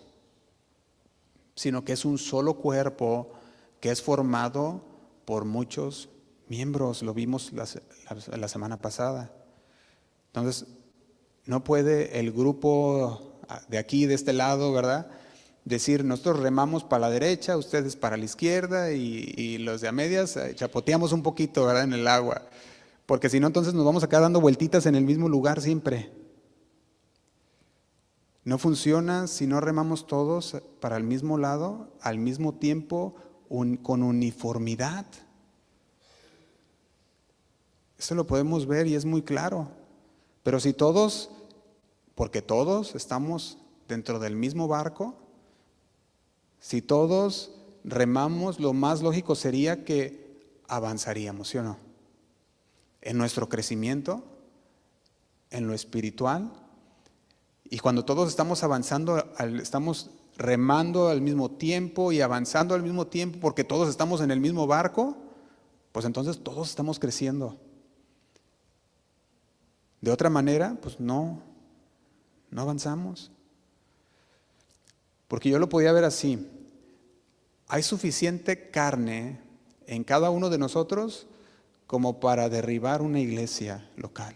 sino que es un solo cuerpo que es formado por muchos miembros. Lo vimos la semana pasada. Entonces, no puede el grupo de aquí, de este lado, ¿verdad?, decir, nosotros remamos para la derecha, ustedes para la izquierda y los de a medias chapoteamos un poquito, ¿verdad?, en el agua. Porque si no, entonces nos vamos a quedar dando vueltitas en el mismo lugar siempre. No funciona si no remamos todos para el mismo lado, al mismo tiempo, con uniformidad. Eso lo podemos ver y es muy claro. Pero si todos, porque todos estamos dentro del mismo barco, si todos remamos, lo más lógico sería que avanzaríamos, ¿sí o no? En nuestro crecimiento, en lo espiritual. Y cuando todos estamos avanzando, estamos remando al mismo tiempo y avanzando al mismo tiempo, porque todos estamos en el mismo barco, pues entonces todos estamos creciendo. De otra manera, pues no avanzamos. Porque yo lo podía ver así. Hay suficiente carne en cada uno de nosotros como para derribar una iglesia local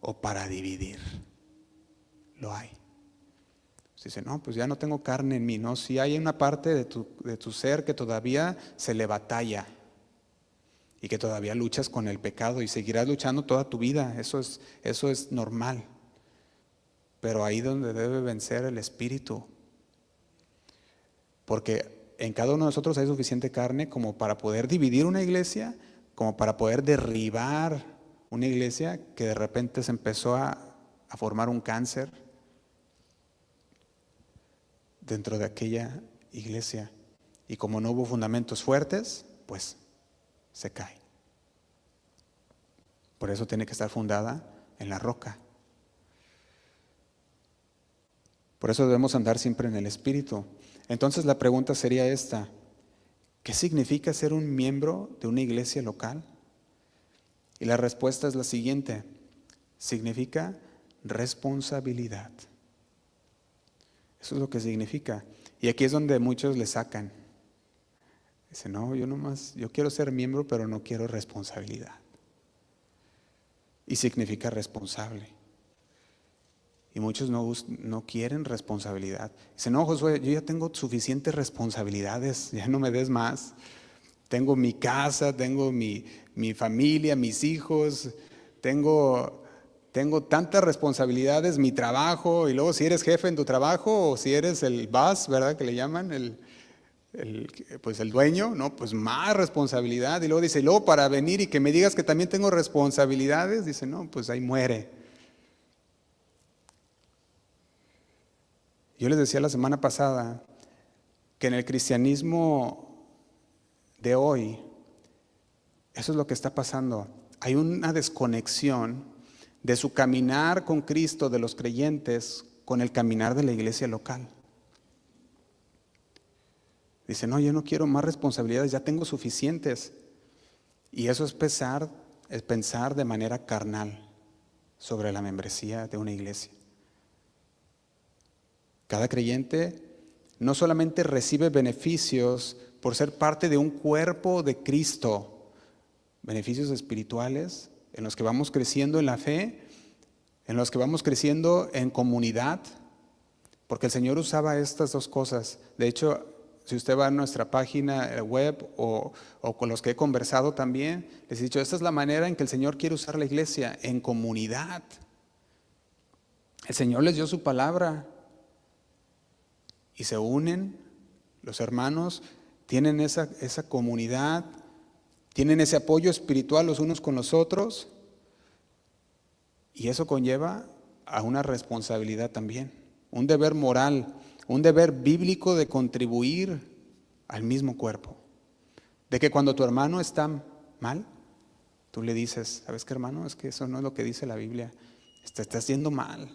o para dividir. Lo hay. Se dice, no, pues ya no tengo carne en mí. No, sí hay una parte de tu ser que todavía se le batalla y que todavía luchas con el pecado y seguirás luchando toda tu vida. Eso es normal. Pero ahí donde debe vencer el espíritu. Porque en cada uno de nosotros hay suficiente carne como para poder dividir una iglesia, como para poder derribar una iglesia que de repente se empezó a formar un cáncer dentro de aquella iglesia. Y como no hubo fundamentos fuertes, pues se cae. Por eso tiene que estar fundada en la roca. Por eso debemos andar siempre en el Espíritu. Entonces la pregunta sería esta: ¿qué significa ser un miembro de una iglesia local? Y la respuesta es la siguiente: significa responsabilidad. Eso es lo que significa. Y aquí es donde muchos le sacan. Dicen, no, yo quiero ser miembro, pero no quiero responsabilidad. Y significa responsable. Y muchos no quieren responsabilidad. Dicen, no, Josué, yo ya tengo suficientes responsabilidades, ya no me des más. Tengo mi casa, tengo mi familia, mis hijos, tengo tantas responsabilidades, mi trabajo, y luego si eres jefe en tu trabajo o si eres el boss, ¿verdad?, que le llaman, pues el dueño, no, pues más responsabilidad. Y luego dice, luego para venir y que me digas que también tengo responsabilidades, dice, no, pues ahí muere. Yo les decía la semana pasada que en el cristianismo de hoy, eso es lo que está pasando. Hay una desconexión de su caminar con Cristo, de los creyentes, con el caminar de la iglesia local. Dice, no, yo no quiero más responsabilidades, ya tengo suficientes. Y eso es pensar de manera carnal sobre la membresía de una iglesia. Cada creyente no solamente recibe beneficios por ser parte de un cuerpo de Cristo, beneficios espirituales en los que vamos creciendo en la fe, en los que vamos creciendo en comunidad, porque el Señor usaba estas dos cosas. De hecho, si usted va a nuestra página web o con los que he conversado también, les he dicho, esta es la manera en que el Señor quiere usar la iglesia, en comunidad. El Señor les dio su palabra y se unen, los hermanos tienen esa comunidad, tienen ese apoyo espiritual los unos con los otros. Y eso conlleva a una responsabilidad también, un deber moral, un deber bíblico de contribuir al mismo cuerpo. De que cuando tu hermano está mal, tú le dices, ¿sabes qué, hermano? Es que eso no es lo que dice la Biblia. Te está haciendo mal.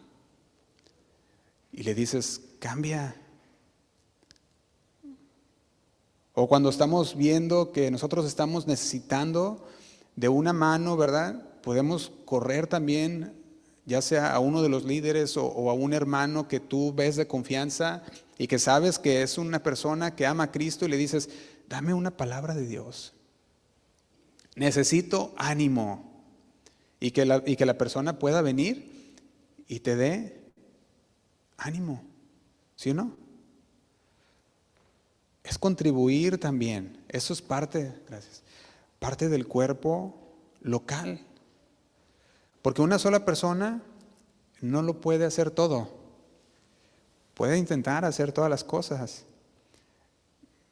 Y le dices, cambia. O cuando estamos viendo que nosotros estamos necesitando de una mano, ¿verdad? Podemos correr también, ya sea a uno de los líderes o a un hermano que tú ves de confianza y que sabes que es una persona que ama a Cristo y le dices, dame una palabra de Dios. Necesito ánimo. Y que la persona pueda venir y te dé ánimo. ¿Sí o no? Es contribuir también. Eso es parte del cuerpo local. Porque una sola persona no lo puede hacer todo. Puede intentar hacer todas las cosas.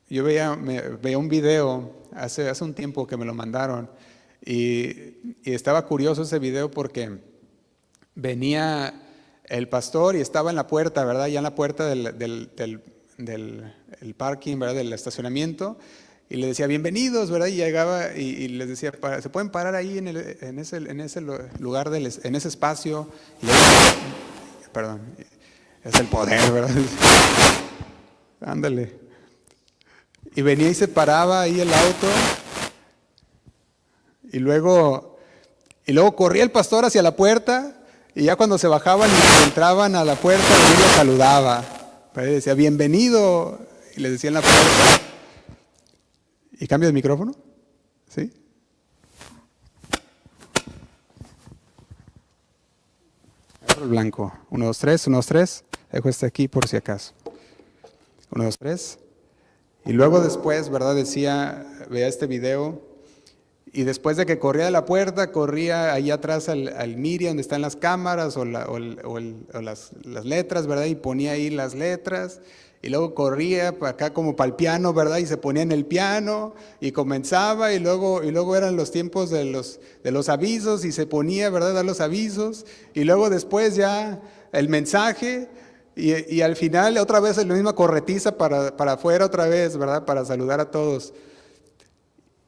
Yo veía un video hace un tiempo que me lo mandaron y estaba curioso ese video porque venía el pastor y estaba en la puerta, ¿verdad? Ya en la puerta del parking, ¿verdad? Del estacionamiento, y le decía bienvenidos, ¿verdad? Y llegaba y les decía, ¿se pueden parar ahí en ese lugar, en ese espacio? Y perdón, es el poder, ¿verdad? Ándale. Y venía y se paraba ahí el auto y luego corría el pastor hacia la puerta y ya cuando se bajaban y entraban a la puerta, él los saludaba. Pero él decía, bienvenido, y les decía en la puerta. ¿Y cambio de micrófono? ¿Sí? Agarro el blanco. 1, 2, 3, 1, 2, 3. Dejo este aquí por si acaso. 1, 2, 3. Y luego después, ¿verdad? Veía este video, y después de que corría de la puerta, corría ahí atrás al Miri, donde están las cámaras o las letras, ¿verdad? Y ponía ahí las letras, y luego corría para acá como para el piano, ¿verdad? Y se ponía en el piano, y comenzaba, y luego eran los tiempos de los avisos, y se ponía, ¿verdad? A dar los avisos, y luego después ya el mensaje, y al final otra vez la misma corretiza para afuera otra vez, ¿verdad? Para saludar a todos.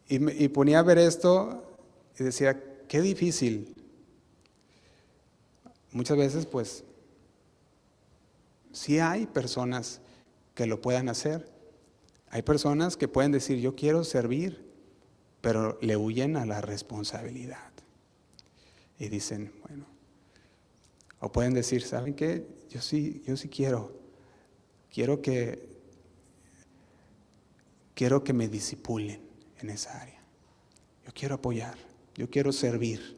Y ponía a ver esto y decía, qué difícil. Muchas veces, pues, sí hay personas que lo puedan hacer. Hay personas que pueden decir, yo quiero servir, pero le huyen a la responsabilidad. Y dicen, bueno, o pueden decir, ¿saben qué? Yo sí quiero que me disipulen en esa área. Yo quiero apoyar, yo quiero servir.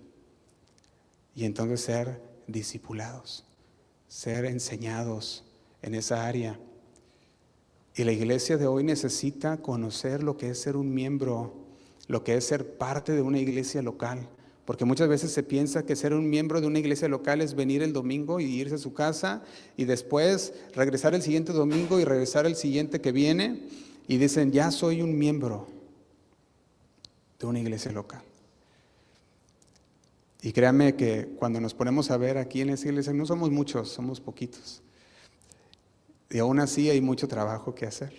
Y entonces ser discipulados, ser enseñados en esa área. Y la iglesia de hoy necesita conocer lo que es ser un miembro, lo que es ser parte de una iglesia local. Porque muchas veces se piensa que ser un miembro de una iglesia local es venir el domingo y irse a su casa y después regresar el siguiente domingo y regresar el siguiente que viene y dicen, ya soy un miembro de una iglesia local. Y créanme que cuando nos ponemos a ver aquí en esa iglesia, no somos muchos, somos poquitos. Y aún así hay mucho trabajo que hacer.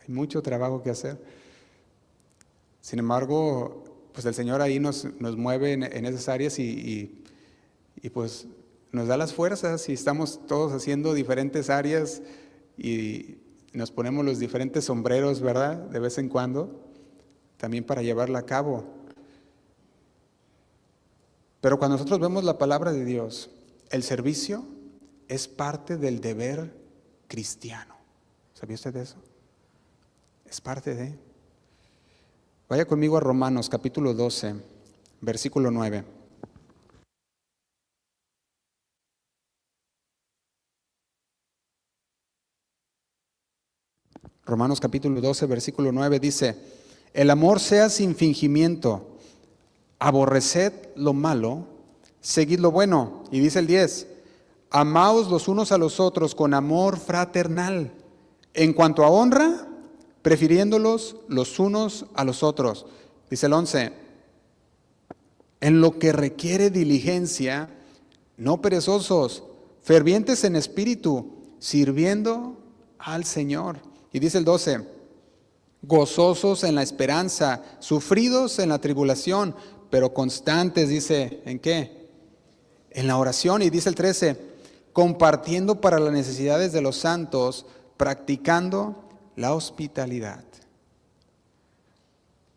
Hay mucho trabajo que hacer. Sin embargo, pues el Señor ahí nos mueve en esas áreas y pues nos da las fuerzas y estamos todos haciendo diferentes áreas y nos ponemos los diferentes sombreros, ¿verdad? De vez en cuando, también para llevarla a cabo. Pero cuando nosotros vemos la palabra de Dios, el servicio es parte del deber cristiano. ¿Sabía usted de eso? Es parte de... Vaya conmigo a Romanos capítulo 12, versículo 9. Romanos capítulo 12, versículo 9 dice, el amor sea sin fingimiento, aborreced lo malo, seguid lo bueno. Y dice el 10, amaos los unos a los otros con amor fraternal. En cuanto a honra, prefiriéndolos los unos a los otros. Dice el 11, en lo que requiere diligencia, no perezosos, fervientes en espíritu, sirviendo al Señor. Y dice el 12, gozosos en la esperanza, sufridos en la tribulación, pero constantes, dice, ¿en qué? En la oración. Y dice el 13, compartiendo para las necesidades de los santos, practicando la hospitalidad.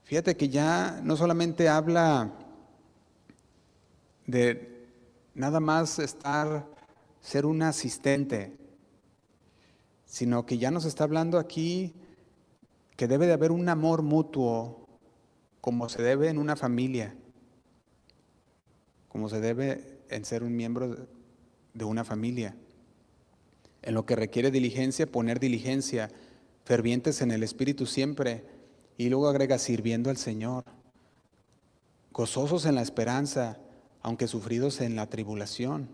Fíjate que ya no solamente habla de nada más ser un asistente, sino que ya nos está hablando aquí que debe de haber un amor mutuo, como se debe en una familia, como se debe en ser un miembro de una familia. En lo que requiere diligencia, poner diligencia, fervientes en el Espíritu siempre, y luego agrega sirviendo al Señor, gozosos en la esperanza, aunque sufridos en la tribulación.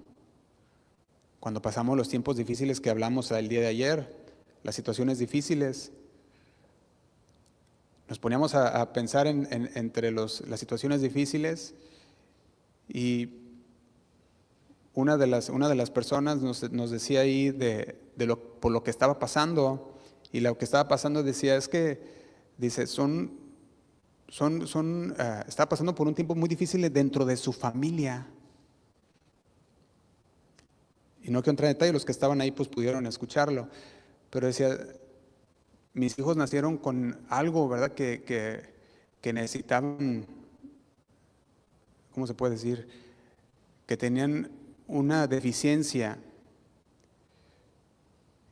Cuando pasamos los tiempos difíciles que hablamos el día de ayer, las situaciones difíciles, nos poníamos a pensar entre las situaciones difíciles, y una de las personas nos decía ahí por lo que estaba pasando, y lo que estaba pasando decía es que, dice, está pasando por un tiempo muy difícil dentro de su familia. Y no quiero entrar en detalle, los que estaban ahí pues pudieron escucharlo, pero decía, mis hijos nacieron con algo, ¿verdad? Que necesitaban, ¿cómo se puede decir? Que tenían una deficiencia.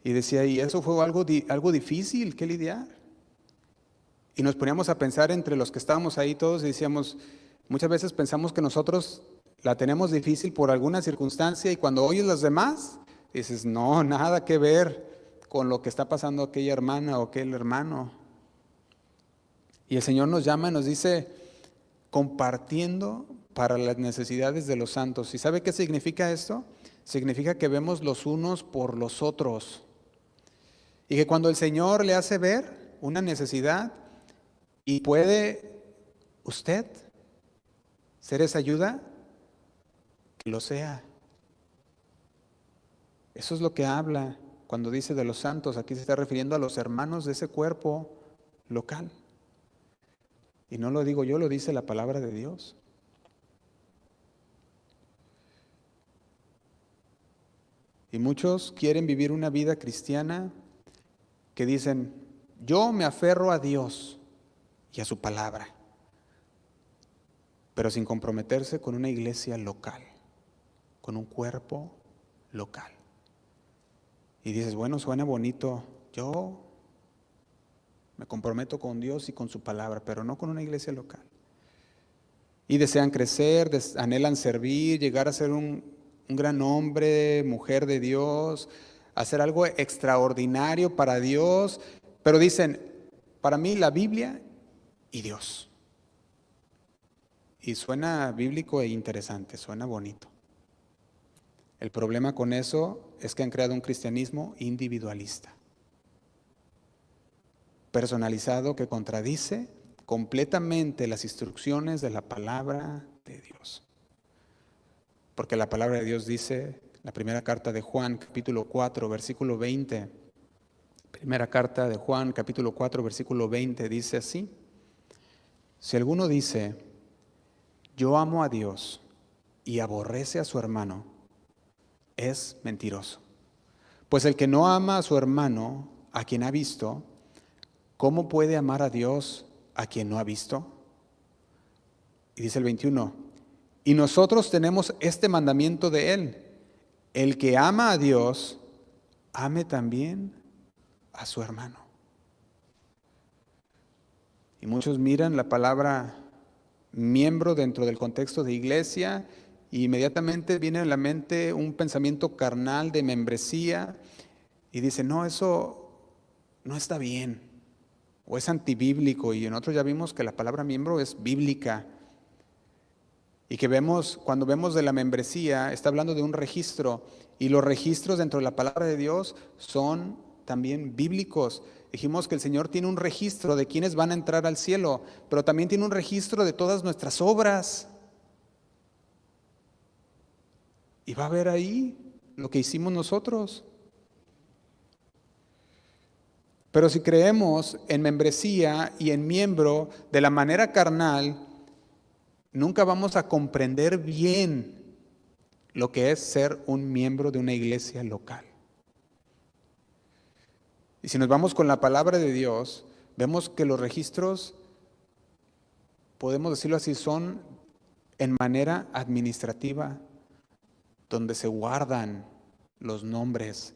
Y decía, y eso fue algo difícil que lidiar. Y nos poníamos a pensar entre los que estábamos ahí todos y decíamos, muchas veces pensamos que nosotros la tenemos difícil por alguna circunstancia, y cuando oyes los demás, dices, no, nada que ver con lo que está pasando aquella hermana o aquel hermano. Y el Señor nos llama y nos dice, compartiendo para las necesidades de los santos. ¿Y sabe qué significa esto? Significa que vemos los unos por los otros. Y que cuando el Señor le hace ver una necesidad y puede usted ser esa ayuda, que lo sea. Eso es lo que habla cuando dice de los santos. Aquí se está refiriendo a los hermanos de ese cuerpo local. Y no lo digo yo, lo dice la palabra de Dios. Y muchos quieren vivir una vida cristiana que dicen, yo me aferro a Dios y a su palabra, pero sin comprometerse con una iglesia local, con un cuerpo local. Y dices, bueno, suena bonito, yo me comprometo con Dios y con su palabra, pero no con una iglesia local. Y desean crecer, anhelan servir, llegar a ser un gran hombre, mujer de Dios, hacer algo extraordinario para Dios, pero dicen, para mí la Biblia y Dios. Y suena bíblico e interesante, suena bonito. El problema con eso es que han creado un cristianismo individualista, personalizado, que contradice completamente las instrucciones de la palabra de Dios. Porque la palabra de Dios dice, la primera carta de Juan, capítulo 4, versículo 20, primera carta de Juan, capítulo 4, versículo 20, dice así, si alguno dice, yo amo a Dios y aborrece a su hermano, es mentiroso. Pues el que no ama a su hermano, a quien ha visto, ¿cómo puede amar a Dios a quien no ha visto? Y dice el 21, y nosotros tenemos este mandamiento de Él, el que ama a Dios, ame también a su hermano. Y muchos miran la palabra miembro dentro del contexto de iglesia y inmediatamente viene a la mente un pensamiento carnal de membresía y dicen, no, eso no está bien o es antibíblico, y nosotros ya vimos que la palabra miembro es bíblica. Y que cuando vemos de la membresía, está hablando de un registro, y los registros dentro de la palabra de Dios son también bíblicos. Dijimos que el Señor tiene un registro de quienes van a entrar al cielo, pero también tiene un registro de todas nuestras obras. y va a ver ahí lo que hicimos nosotros. Pero si creemos en membresía y en miembro de la manera carnal, nunca vamos a comprender bien lo que es ser un miembro de una iglesia local. Y si nos vamos con la palabra de Dios, vemos que los registros, podemos decirlo así, son en manera administrativa, donde se guardan los nombres.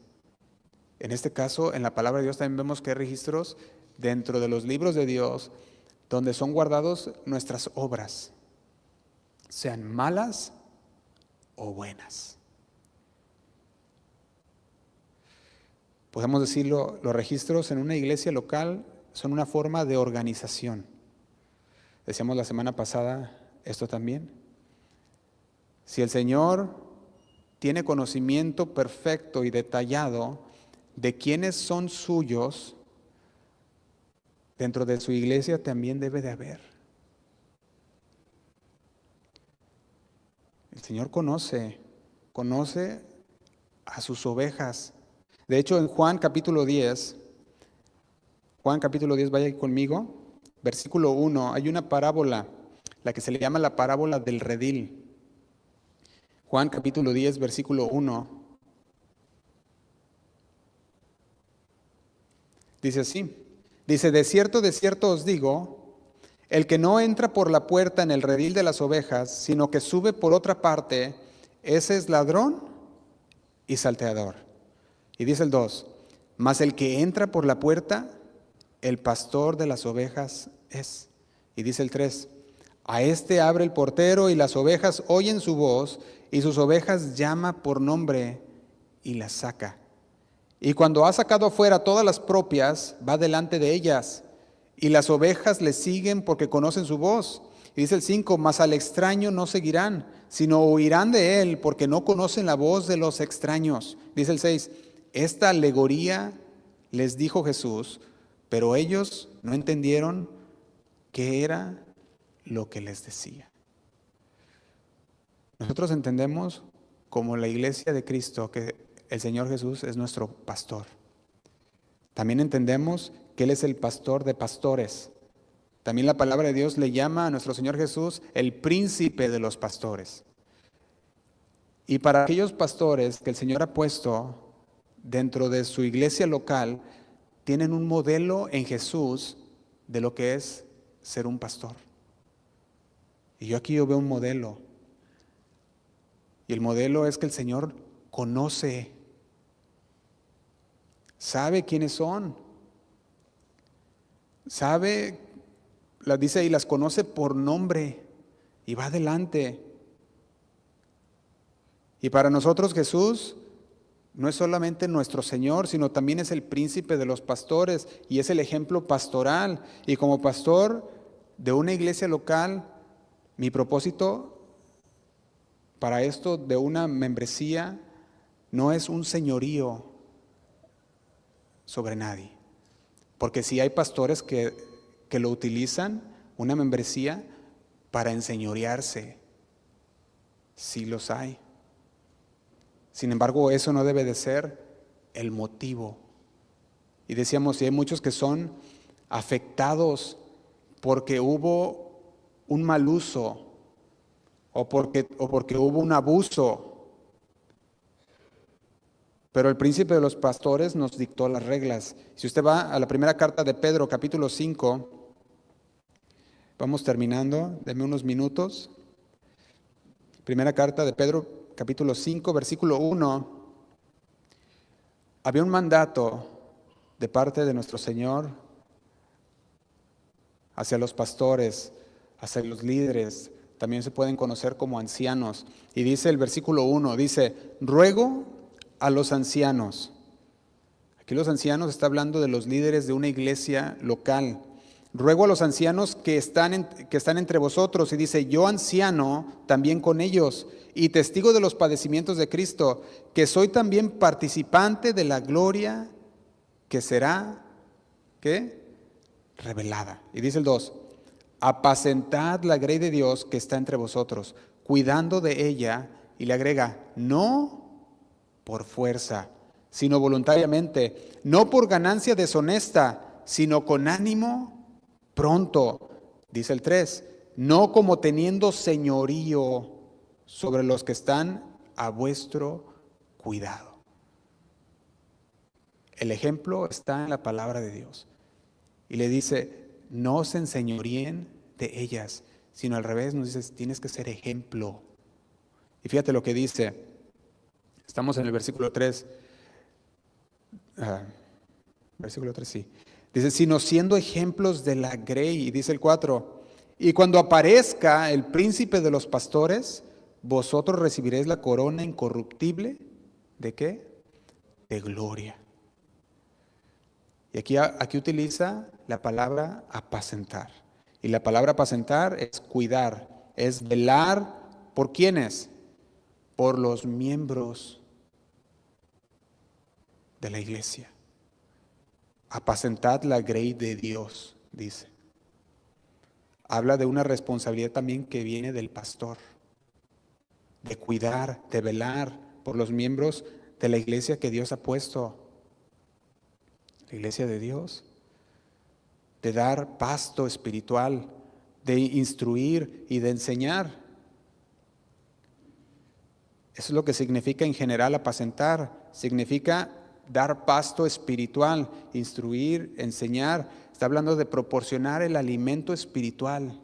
En este caso, en la palabra de Dios también vemos que hay registros dentro de los libros de Dios, donde son guardados nuestras obras, sean malas o buenas. Podemos decirlo, los registros en una iglesia local son una forma de organización. Decíamos la semana pasada esto también. Si el Señor tiene conocimiento perfecto y detallado de quiénes son suyos, dentro de su iglesia también debe de haber. El Señor conoce a sus ovejas. De hecho, en Juan capítulo 10, vaya conmigo, versículo 1, hay una parábola, la que se le llama la parábola del redil. Juan capítulo 10, versículo 1. Dice así, dice, de cierto os digo, el que no entra por la puerta en el redil de las ovejas, sino que sube por otra parte, ese es ladrón y salteador. Y dice el 2, mas el que entra por la puerta, el pastor de las ovejas es. Y dice el 3, a este abre el portero y las ovejas oyen su voz y sus ovejas llama por nombre y las saca. Y cuando ha sacado afuera todas las propias, va delante de ellas, y las ovejas le siguen porque conocen su voz. Y dice el 5, mas al extraño no seguirán, sino huirán de él, porque no conocen la voz de los extraños. Dice el 6, esta alegoría les dijo Jesús, pero ellos no entendieron qué era lo que les decía. Nosotros entendemos como la iglesia de Cristo que el Señor Jesús es nuestro pastor. También entendemos que Él es el pastor de pastores. También la palabra de Dios le llama a nuestro Señor Jesús el príncipe de los pastores. Y para aquellos pastores que el Señor ha puesto dentro de su iglesia local, tienen un modelo en Jesús de lo que es ser un pastor. Y yo veo un modelo. Y el modelo es que el Señor conoce, sabe quiénes son, sabe, las dice y las conoce por nombre y va adelante. Y para nosotros Jesús no es solamente nuestro Señor, sino también es el príncipe de los pastores y es el ejemplo pastoral. Y como pastor de una iglesia local, mi propósito para esto de una membresía no es un señorío sobre nadie. Porque sí hay pastores que lo utilizan, una membresía, para enseñorearse. Sí los hay. Sin embargo, eso no debe de ser el motivo. Y decíamos, si hay muchos que son afectados porque hubo un mal uso o porque hubo un abuso. Pero el príncipe de los pastores nos dictó las reglas. Si usted va a la primera carta de Pedro, capítulo 5, vamos terminando, denme unos minutos. Primera carta de Pedro, capítulo 5, versículo 1. Había un mandato de parte de nuestro Señor hacia los pastores, hacia los líderes, también se pueden conocer como ancianos. Y dice el versículo 1, dice, ruego a los ancianos. Aquí los ancianos está hablando de los líderes de una iglesia local. Ruego a los ancianos que están entre vosotros, y dice, yo anciano también con ellos, y testigo de los padecimientos de Cristo, que soy también participante de la gloria que será, ¿qué? Revelada. Y dice el 2, apacentad la grey de Dios que está entre vosotros, cuidando de ella, y le agrega, no por fuerza, sino voluntariamente, no por ganancia deshonesta, sino con ánimo pronto. Dice el 3, no como teniendo señorío sobre los que están a vuestro cuidado. El ejemplo está en la palabra de Dios. Y le dice, no se enseñoríen de ellas, sino al revés, nos dice, tienes que ser ejemplo. Y fíjate lo que dice, estamos en el versículo 3, versículo 3, sí. Dice, sino siendo ejemplos de la grey, y dice el 4, y cuando aparezca el príncipe de los pastores, vosotros recibiréis la corona incorruptible, ¿de qué? De gloria. Y aquí utiliza la palabra apacentar. Y la palabra apacentar es cuidar, es velar. ¿Por quiénes? Por los miembros de la iglesia. Apacentad la grey de Dios, dice. Habla de una responsabilidad también que viene del pastor, de cuidar, de velar por los miembros de la iglesia que Dios ha puesto. La iglesia de Dios, de dar pasto espiritual, de instruir y de enseñar. Eso es lo que significa en general apacentar. Significa dar pasto espiritual, instruir, enseñar. Está hablando de proporcionar el alimento espiritual.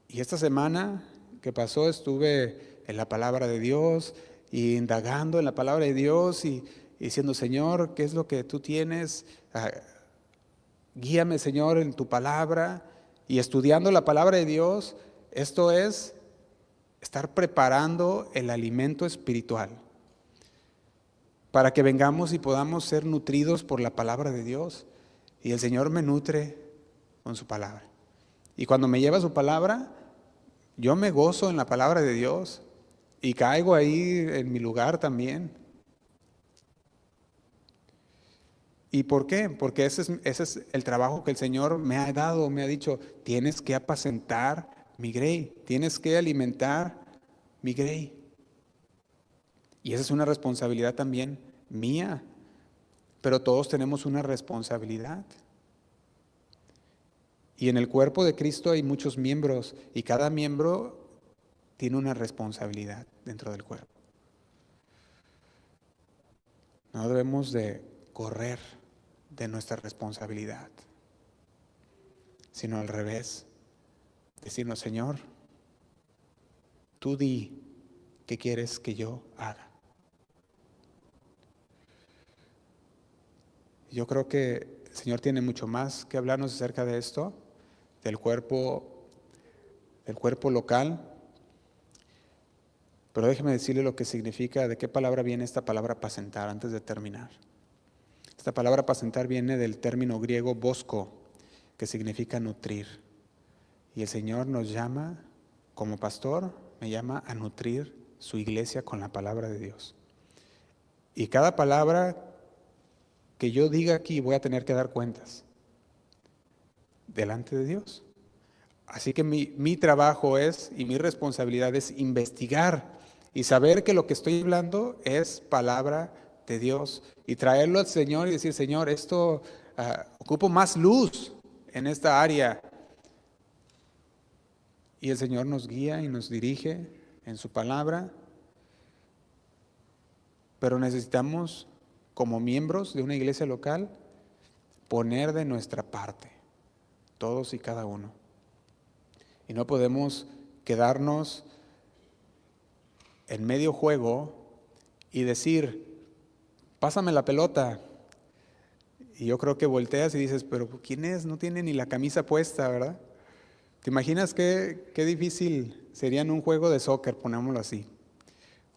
Y esta semana que pasó estuve en la palabra de Dios y indagando en la palabra de Dios y diciendo, Señor, ¿qué es lo que tú tienes? Guíame, Señor, en tu palabra. Y estudiando la palabra de Dios, esto es estar preparando el alimento espiritual para que vengamos y podamos ser nutridos por la palabra de Dios. Y el Señor me nutre con su palabra. Y cuando me lleva su palabra, yo me gozo en la palabra de Dios y caigo ahí en mi lugar también. ¿Y por qué? Porque ese es el trabajo que el Señor me ha dado, me ha dicho, tienes que apacentar mi grey, tienes que alimentar mi grey. Y esa es una responsabilidad también mía, pero todos tenemos una responsabilidad. Y en el cuerpo de Cristo hay muchos miembros y cada miembro tiene una responsabilidad dentro del cuerpo. No debemos de correr de nuestra responsabilidad, sino al revés, decirnos, Señor, tú di qué quieres que yo haga. Yo creo que el Señor tiene mucho más que hablarnos acerca de esto, del cuerpo local. Pero déjeme decirle lo que significa, de qué palabra viene esta palabra apacentar antes de terminar. Esta palabra apacentar viene del término griego bosco, que significa nutrir. Y el Señor nos llama, como pastor, me llama a nutrir su iglesia con la palabra de Dios. Y cada palabra que yo diga aquí voy a tener que dar cuentas delante de Dios. Así que mi trabajo es, y mi responsabilidad es investigar y saber que lo que estoy hablando es palabra de Dios y traerlo al Señor y decir, Señor, esto ocupo más luz en esta área. Y el Señor nos guía y nos dirige en su palabra, pero necesitamos, como miembros de una iglesia local, poner de nuestra parte, todos y cada uno. Y no podemos quedarnos en medio juego y decir, pásame la pelota. Y yo creo que volteas y dices, pero ¿quién es? No tiene ni la camisa puesta, ¿verdad? ¿Te imaginas qué difícil sería en un juego de soccer, ponémoslo así?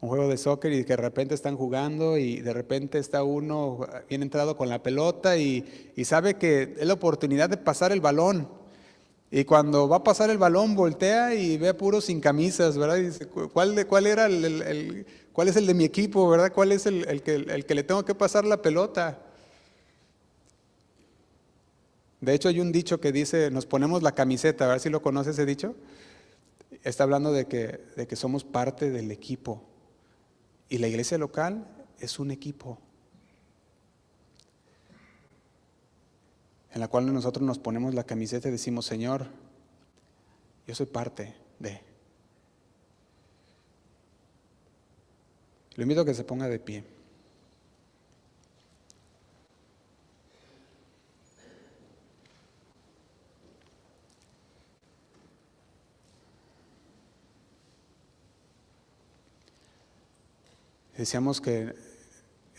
Un juego de soccer y que de repente están jugando y de repente está uno bien entrado con la pelota y sabe que es la oportunidad de pasar el balón. Y cuando va a pasar el balón, voltea y ve a puros sin camisas, ¿verdad? Y dice, ¿cuál es el de mi equipo, ¿verdad? ¿Cuál es el que le tengo que pasar la pelota? De hecho, hay un dicho que dice, nos ponemos la camiseta, a ver si lo conoce ese dicho. Está hablando de que somos parte del equipo. Y la iglesia local es un equipo en la cual nosotros nos ponemos la camiseta y decimos: Señor, yo soy parte de. Lo invito a que se ponga de pie. Decíamos que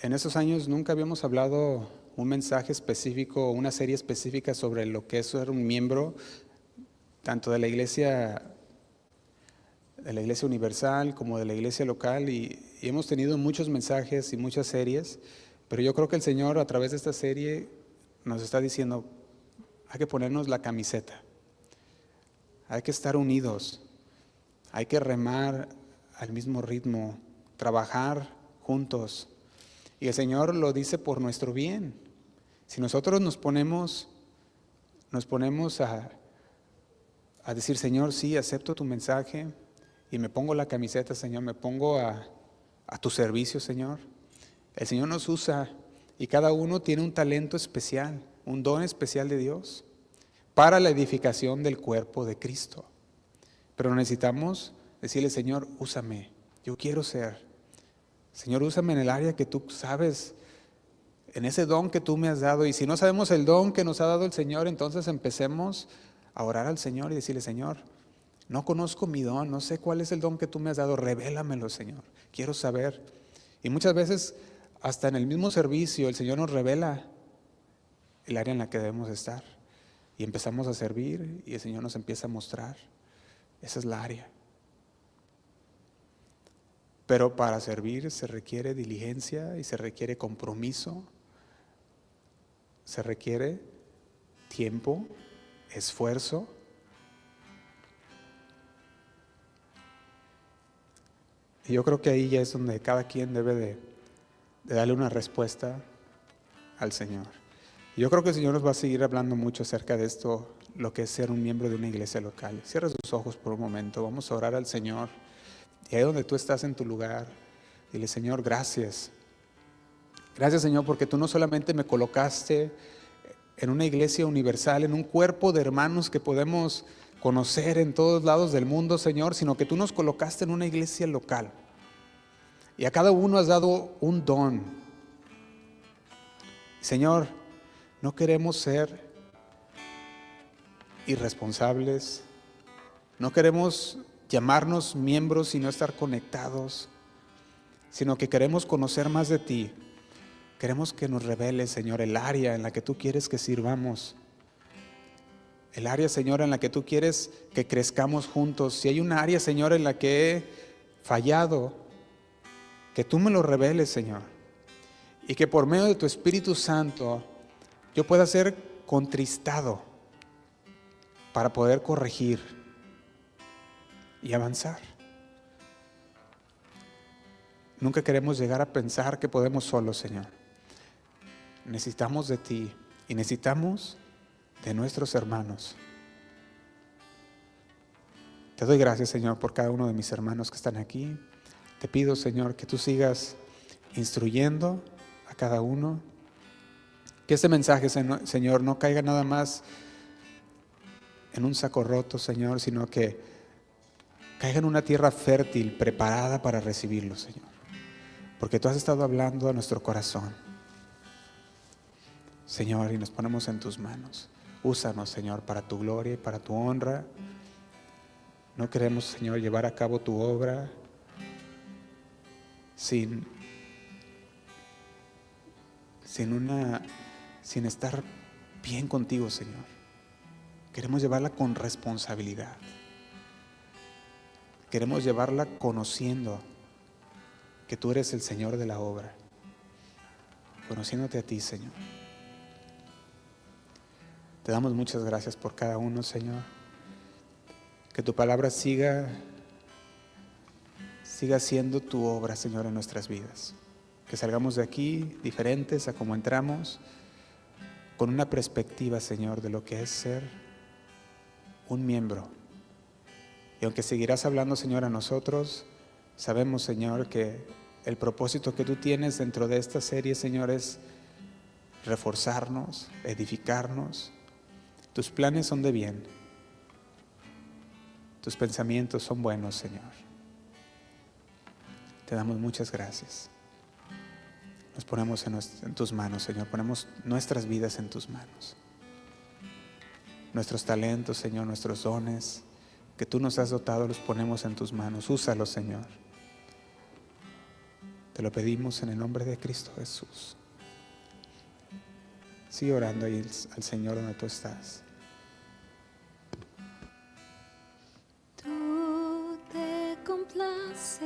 en esos años nunca habíamos hablado un mensaje específico, una serie específica sobre lo que es ser un miembro tanto de la iglesia universal como de la iglesia local, y hemos tenido muchos mensajes y muchas series, pero yo creo que el Señor a través de esta serie nos está diciendo: hay que ponernos la camiseta, hay que estar unidos, hay que remar al mismo ritmo, trabajar juntos. Y el Señor lo dice por nuestro bien. Si nosotros nos ponemos a decir: Señor, sí, acepto tu mensaje y me pongo la camiseta, Señor, me pongo a tu servicio, Señor. El Señor nos usa y cada uno tiene un talento especial, un don especial de Dios para la edificación del cuerpo de Cristo. Pero necesitamos decirle: Señor, úsame, yo quiero ser. Señor, úsame en el área que tú sabes, en ese don que tú me has dado. Y si no sabemos el don que nos ha dado el Señor, entonces empecemos a orar al Señor y decirle: Señor, no conozco mi don, no sé cuál es el don que tú me has dado, revélamelo, Señor, quiero saber. Y muchas veces, hasta en el mismo servicio, el Señor nos revela el área en la que debemos estar. Y empezamos a servir y el Señor nos empieza a mostrar. Esa es la área. Pero para servir se requiere diligencia y se requiere compromiso, se requiere tiempo, esfuerzo. Y yo creo que ahí ya es donde cada quien debe de darle una respuesta al Señor. Y yo creo que el Señor nos va a seguir hablando mucho acerca de esto, lo que es ser un miembro de una iglesia local. Cierra sus ojos por un momento, vamos a orar al Señor. Y ahí donde tú estás en tu lugar, dile: Señor, gracias. Gracias, Señor, porque tú no solamente me colocaste en una iglesia universal, en un cuerpo de hermanos que podemos conocer en todos lados del mundo, Señor, sino que tú nos colocaste en una iglesia local. Y a cada uno has dado un don. Señor, no queremos ser irresponsables, no queremos llamarnos miembros y no estar conectados, sino que queremos conocer más de ti. Queremos que nos reveles, Señor, el área en la que tú quieres que sirvamos, el área, Señor, en la que tú quieres que crezcamos juntos. Si hay un área, Señor, en la que he fallado, que tú me lo reveles, Señor, y que por medio de tu Espíritu Santo yo pueda ser contristado para poder corregir y avanzar. Nunca queremos llegar a pensar que podemos solos, Señor. Necesitamos de ti y necesitamos de nuestros hermanos. Te doy gracias, Señor, por cada uno de mis hermanos que están aquí. Te pido, Señor, que tú sigas instruyendo a cada uno. Que este mensaje, Señor, no caiga nada más en un saco roto, Señor, sino que caiga en una tierra fértil, preparada para recibirlo, Señor. Porque tú has estado hablando a nuestro corazón, Señor, y nos ponemos en tus manos. Úsanos, Señor, para tu gloria y para tu honra. No queremos, Señor, llevar a cabo tu obra sin estar bien contigo, Señor. Queremos llevarla con responsabilidad. Queremos llevarla conociendo que tú eres el Señor de la obra, conociéndote a ti, Señor. Te damos muchas gracias por cada uno, Señor. Que tu palabra siga siendo tu obra, Señor, en nuestras vidas. Que salgamos de aquí diferentes a como entramos, con una perspectiva, Señor, de lo que es ser un miembro Y aunque seguirás hablando, Señor, a nosotros, sabemos, Señor, que el propósito que tú tienes dentro de esta serie, Señor, es reforzarnos, edificarnos. Tus planes son de bien. Tus pensamientos son buenos, Señor. Te damos muchas gracias. Nos ponemos en tus manos, Señor. Ponemos nuestras vidas en tus manos. Nuestros talentos, Señor, nuestros dones que tú nos has dotado, los ponemos en tus manos. Úsalos, Señor. Te lo pedimos en el nombre de Cristo Jesús. Sigue orando ahí al Señor donde tú estás. Tú te complaces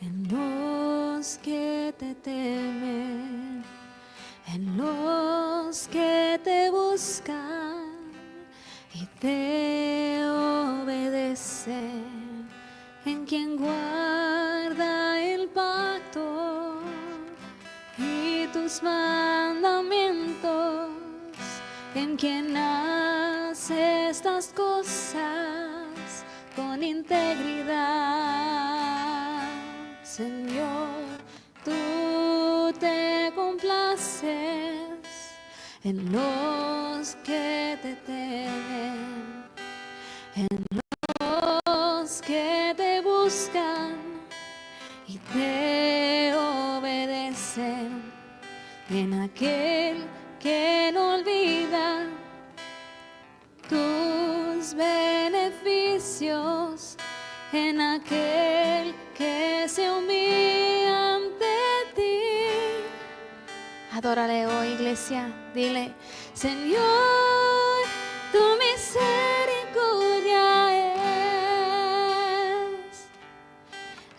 en los que te temen, en los que te buscan y te obedecen, en quien guarda el pacto y tus mandamientos, en quien hace estas cosas con integridad. Señor, tú te complaces en los que te temen, en los que te buscan y te obedecen, en aquel que no olvida tus beneficios, en aquel que se humilla ante ti. Adórale hoy, iglesia. Dile: Señor, tu misericordia es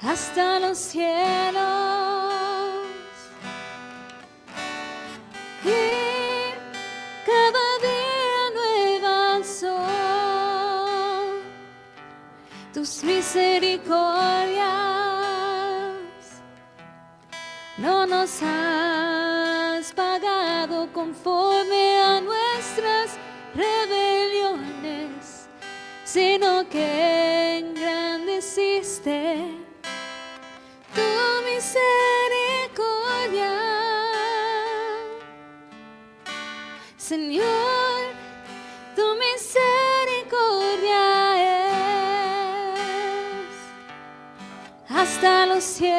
hasta los cielos, y cada día nuevas son tus misericordias. No nos has pagado conforme a nuestras rebeliones, sino que engrandeciste tu misericordia. Señor, tu misericordia es hasta los cielos,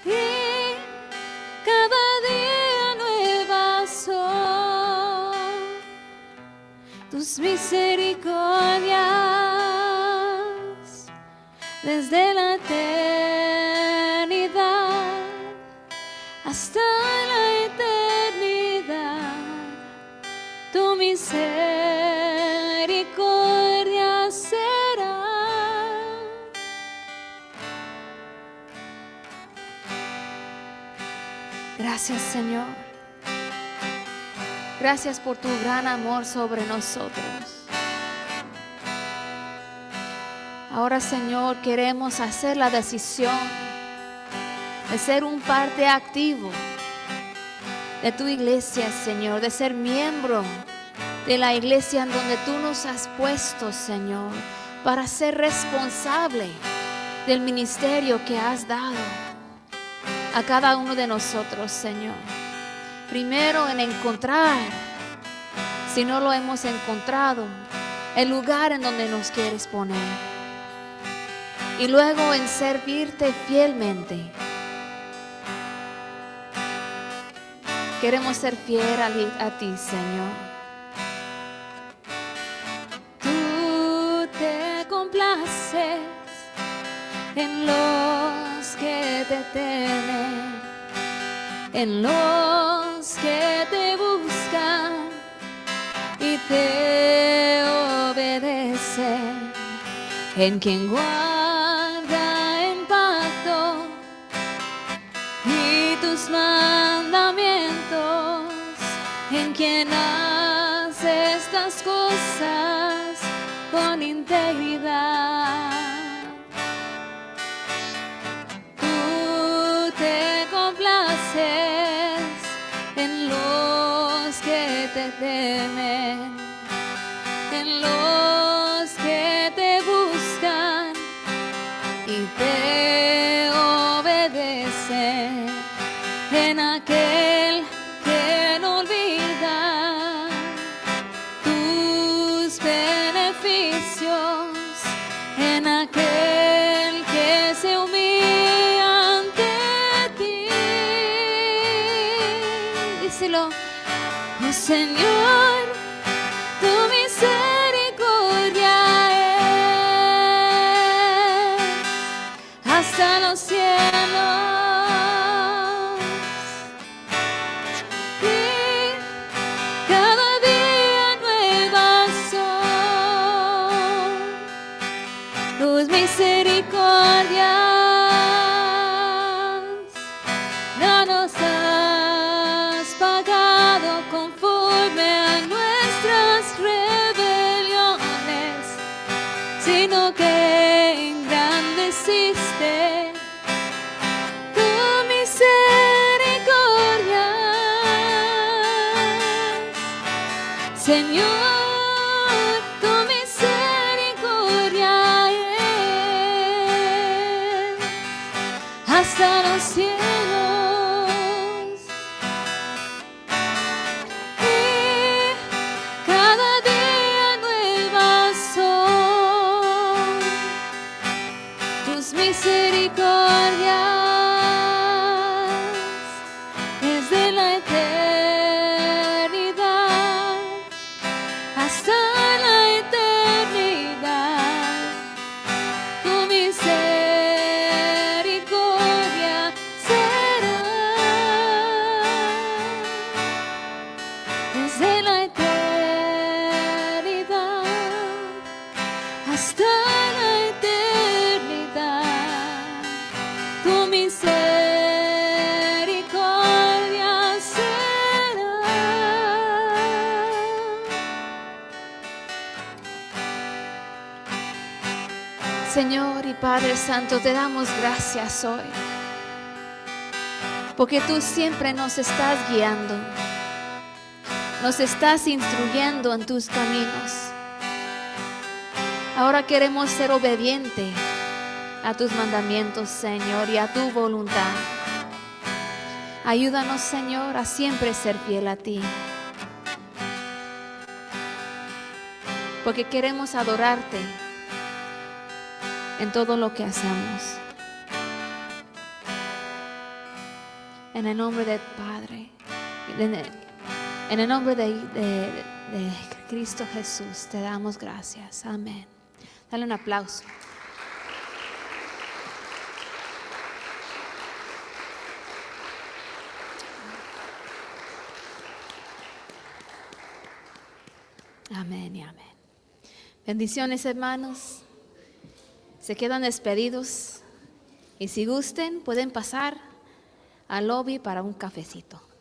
y cada día nuevas son tus misericordias. Desde la eternidad hasta la eternidad, tu misericordia será. Gracias, Señor. Gracias por tu gran amor sobre nosotros. Ahora, Señor, queremos hacer la decisión de ser un parte activo de tu iglesia, Señor, de ser miembro de la iglesia en donde tú nos has puesto, Señor, para ser responsable del ministerio que has dado a cada uno de nosotros, Señor. Primero en encontrar, si no lo hemos encontrado, el lugar en donde nos quieres poner. Y luego en servirte fielmente. Queremos ser fieles a ti, Señor. Tú te complaces en los que te temen, en los que te buscan y te obedecen, en quien guarda en pacto y tus mandamientos, en quien hace estas cosas con integridad. Tú te complaces en los que te temen, beneficios en aquel que se humilla ante ti. Díselo, oh Señor, tu misericordia es hasta los cielos. Misericordias no nos has pagado conforme a nuestras rebeliones, sino que engrandeciste tu misericordia, Señor. Hasta los cielos, y cada día nuevas son tus misericordias desde la eternidad hasta la eternidad. Tu misericordia desde la eternidad hasta la eternidad, tu misericordia será. Señor y Padre Santo, te damos gracias hoy, porque tú siempre nos estás guiando. Nos estás instruyendo en tus caminos. Ahora queremos ser obedientes a tus mandamientos, Señor, y a tu voluntad. Ayúdanos, Señor, a siempre ser fiel a ti, porque queremos adorarte en todo lo que hacemos. En el nombre del Padre, en el nombre de Cristo Jesús, te damos gracias. Amén. Dale un aplauso. Amén y amén. Bendiciones, hermanos. Se quedan despedidos. Y si gusten, pueden pasar al lobby para un cafecito.